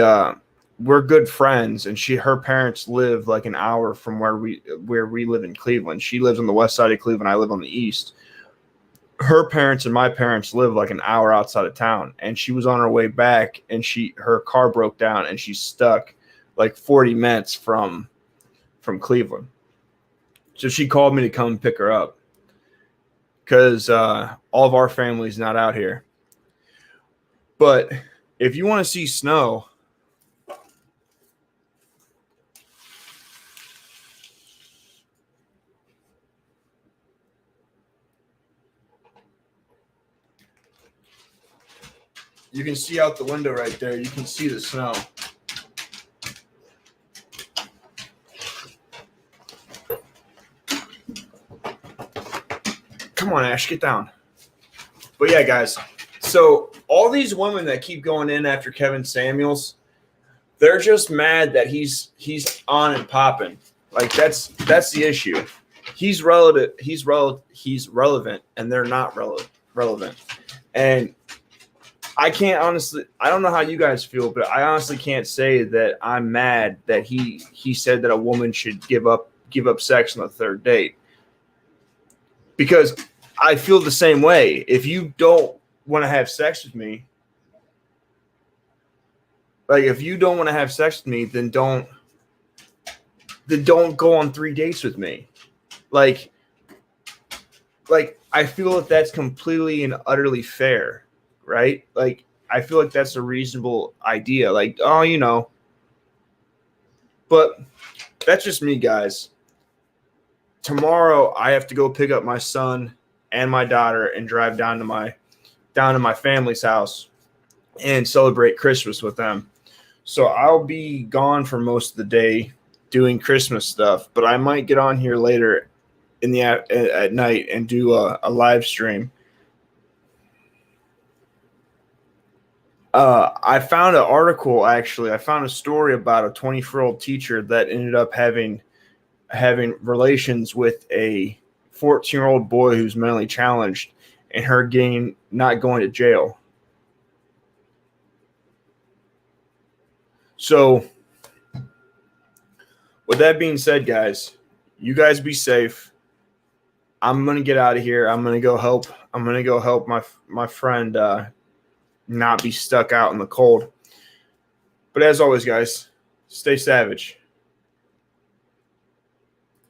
we're good friends. And her parents live like an hour from where we live in Cleveland. She lives on the west side of Cleveland. I live on the east. Her parents and my parents live like an hour outside of town, and she was on her way back, and her car broke down, and she's stuck like 40 minutes from Cleveland. So she called me to come pick her up because all of our family's not out here. But if you want to see snow, you can see out the window right there. You can see the snow. Come on, Ash, get down. But yeah, guys. So all these women that keep going in after Kevin Samuels, they're just mad that he's on and popping. Like that's the issue. He's relevant. He's relevant, and they're not relevant. And I can't honestly, I don't know how you guys feel, but I honestly can't say that I'm mad that he said that a woman should give up sex on the third date, because I feel the same way. If you don't want to have sex with me, like if you don't want to have sex with me, then don't go on 3 dates with me. Like I feel that that's completely and utterly fair. Right? Like, I feel like that's a reasonable idea. Like, oh, you know. But that's just me, guys. Tomorrow, I have to go pick up my son and my daughter and drive down to my family's house and celebrate Christmas with them. So I'll be gone for most of the day doing Christmas stuff. But I might get on here later at night and do a live stream. I found an article, actually. I found a story about a 24-year-old teacher that ended up having relations with a 14-year-old boy who's mentally challenged, and her not going to jail. So, with that being said, guys, you guys be safe. I'm gonna get out of here. I'm gonna go help my friend not be stuck out in the cold. But as always, guys, stay savage.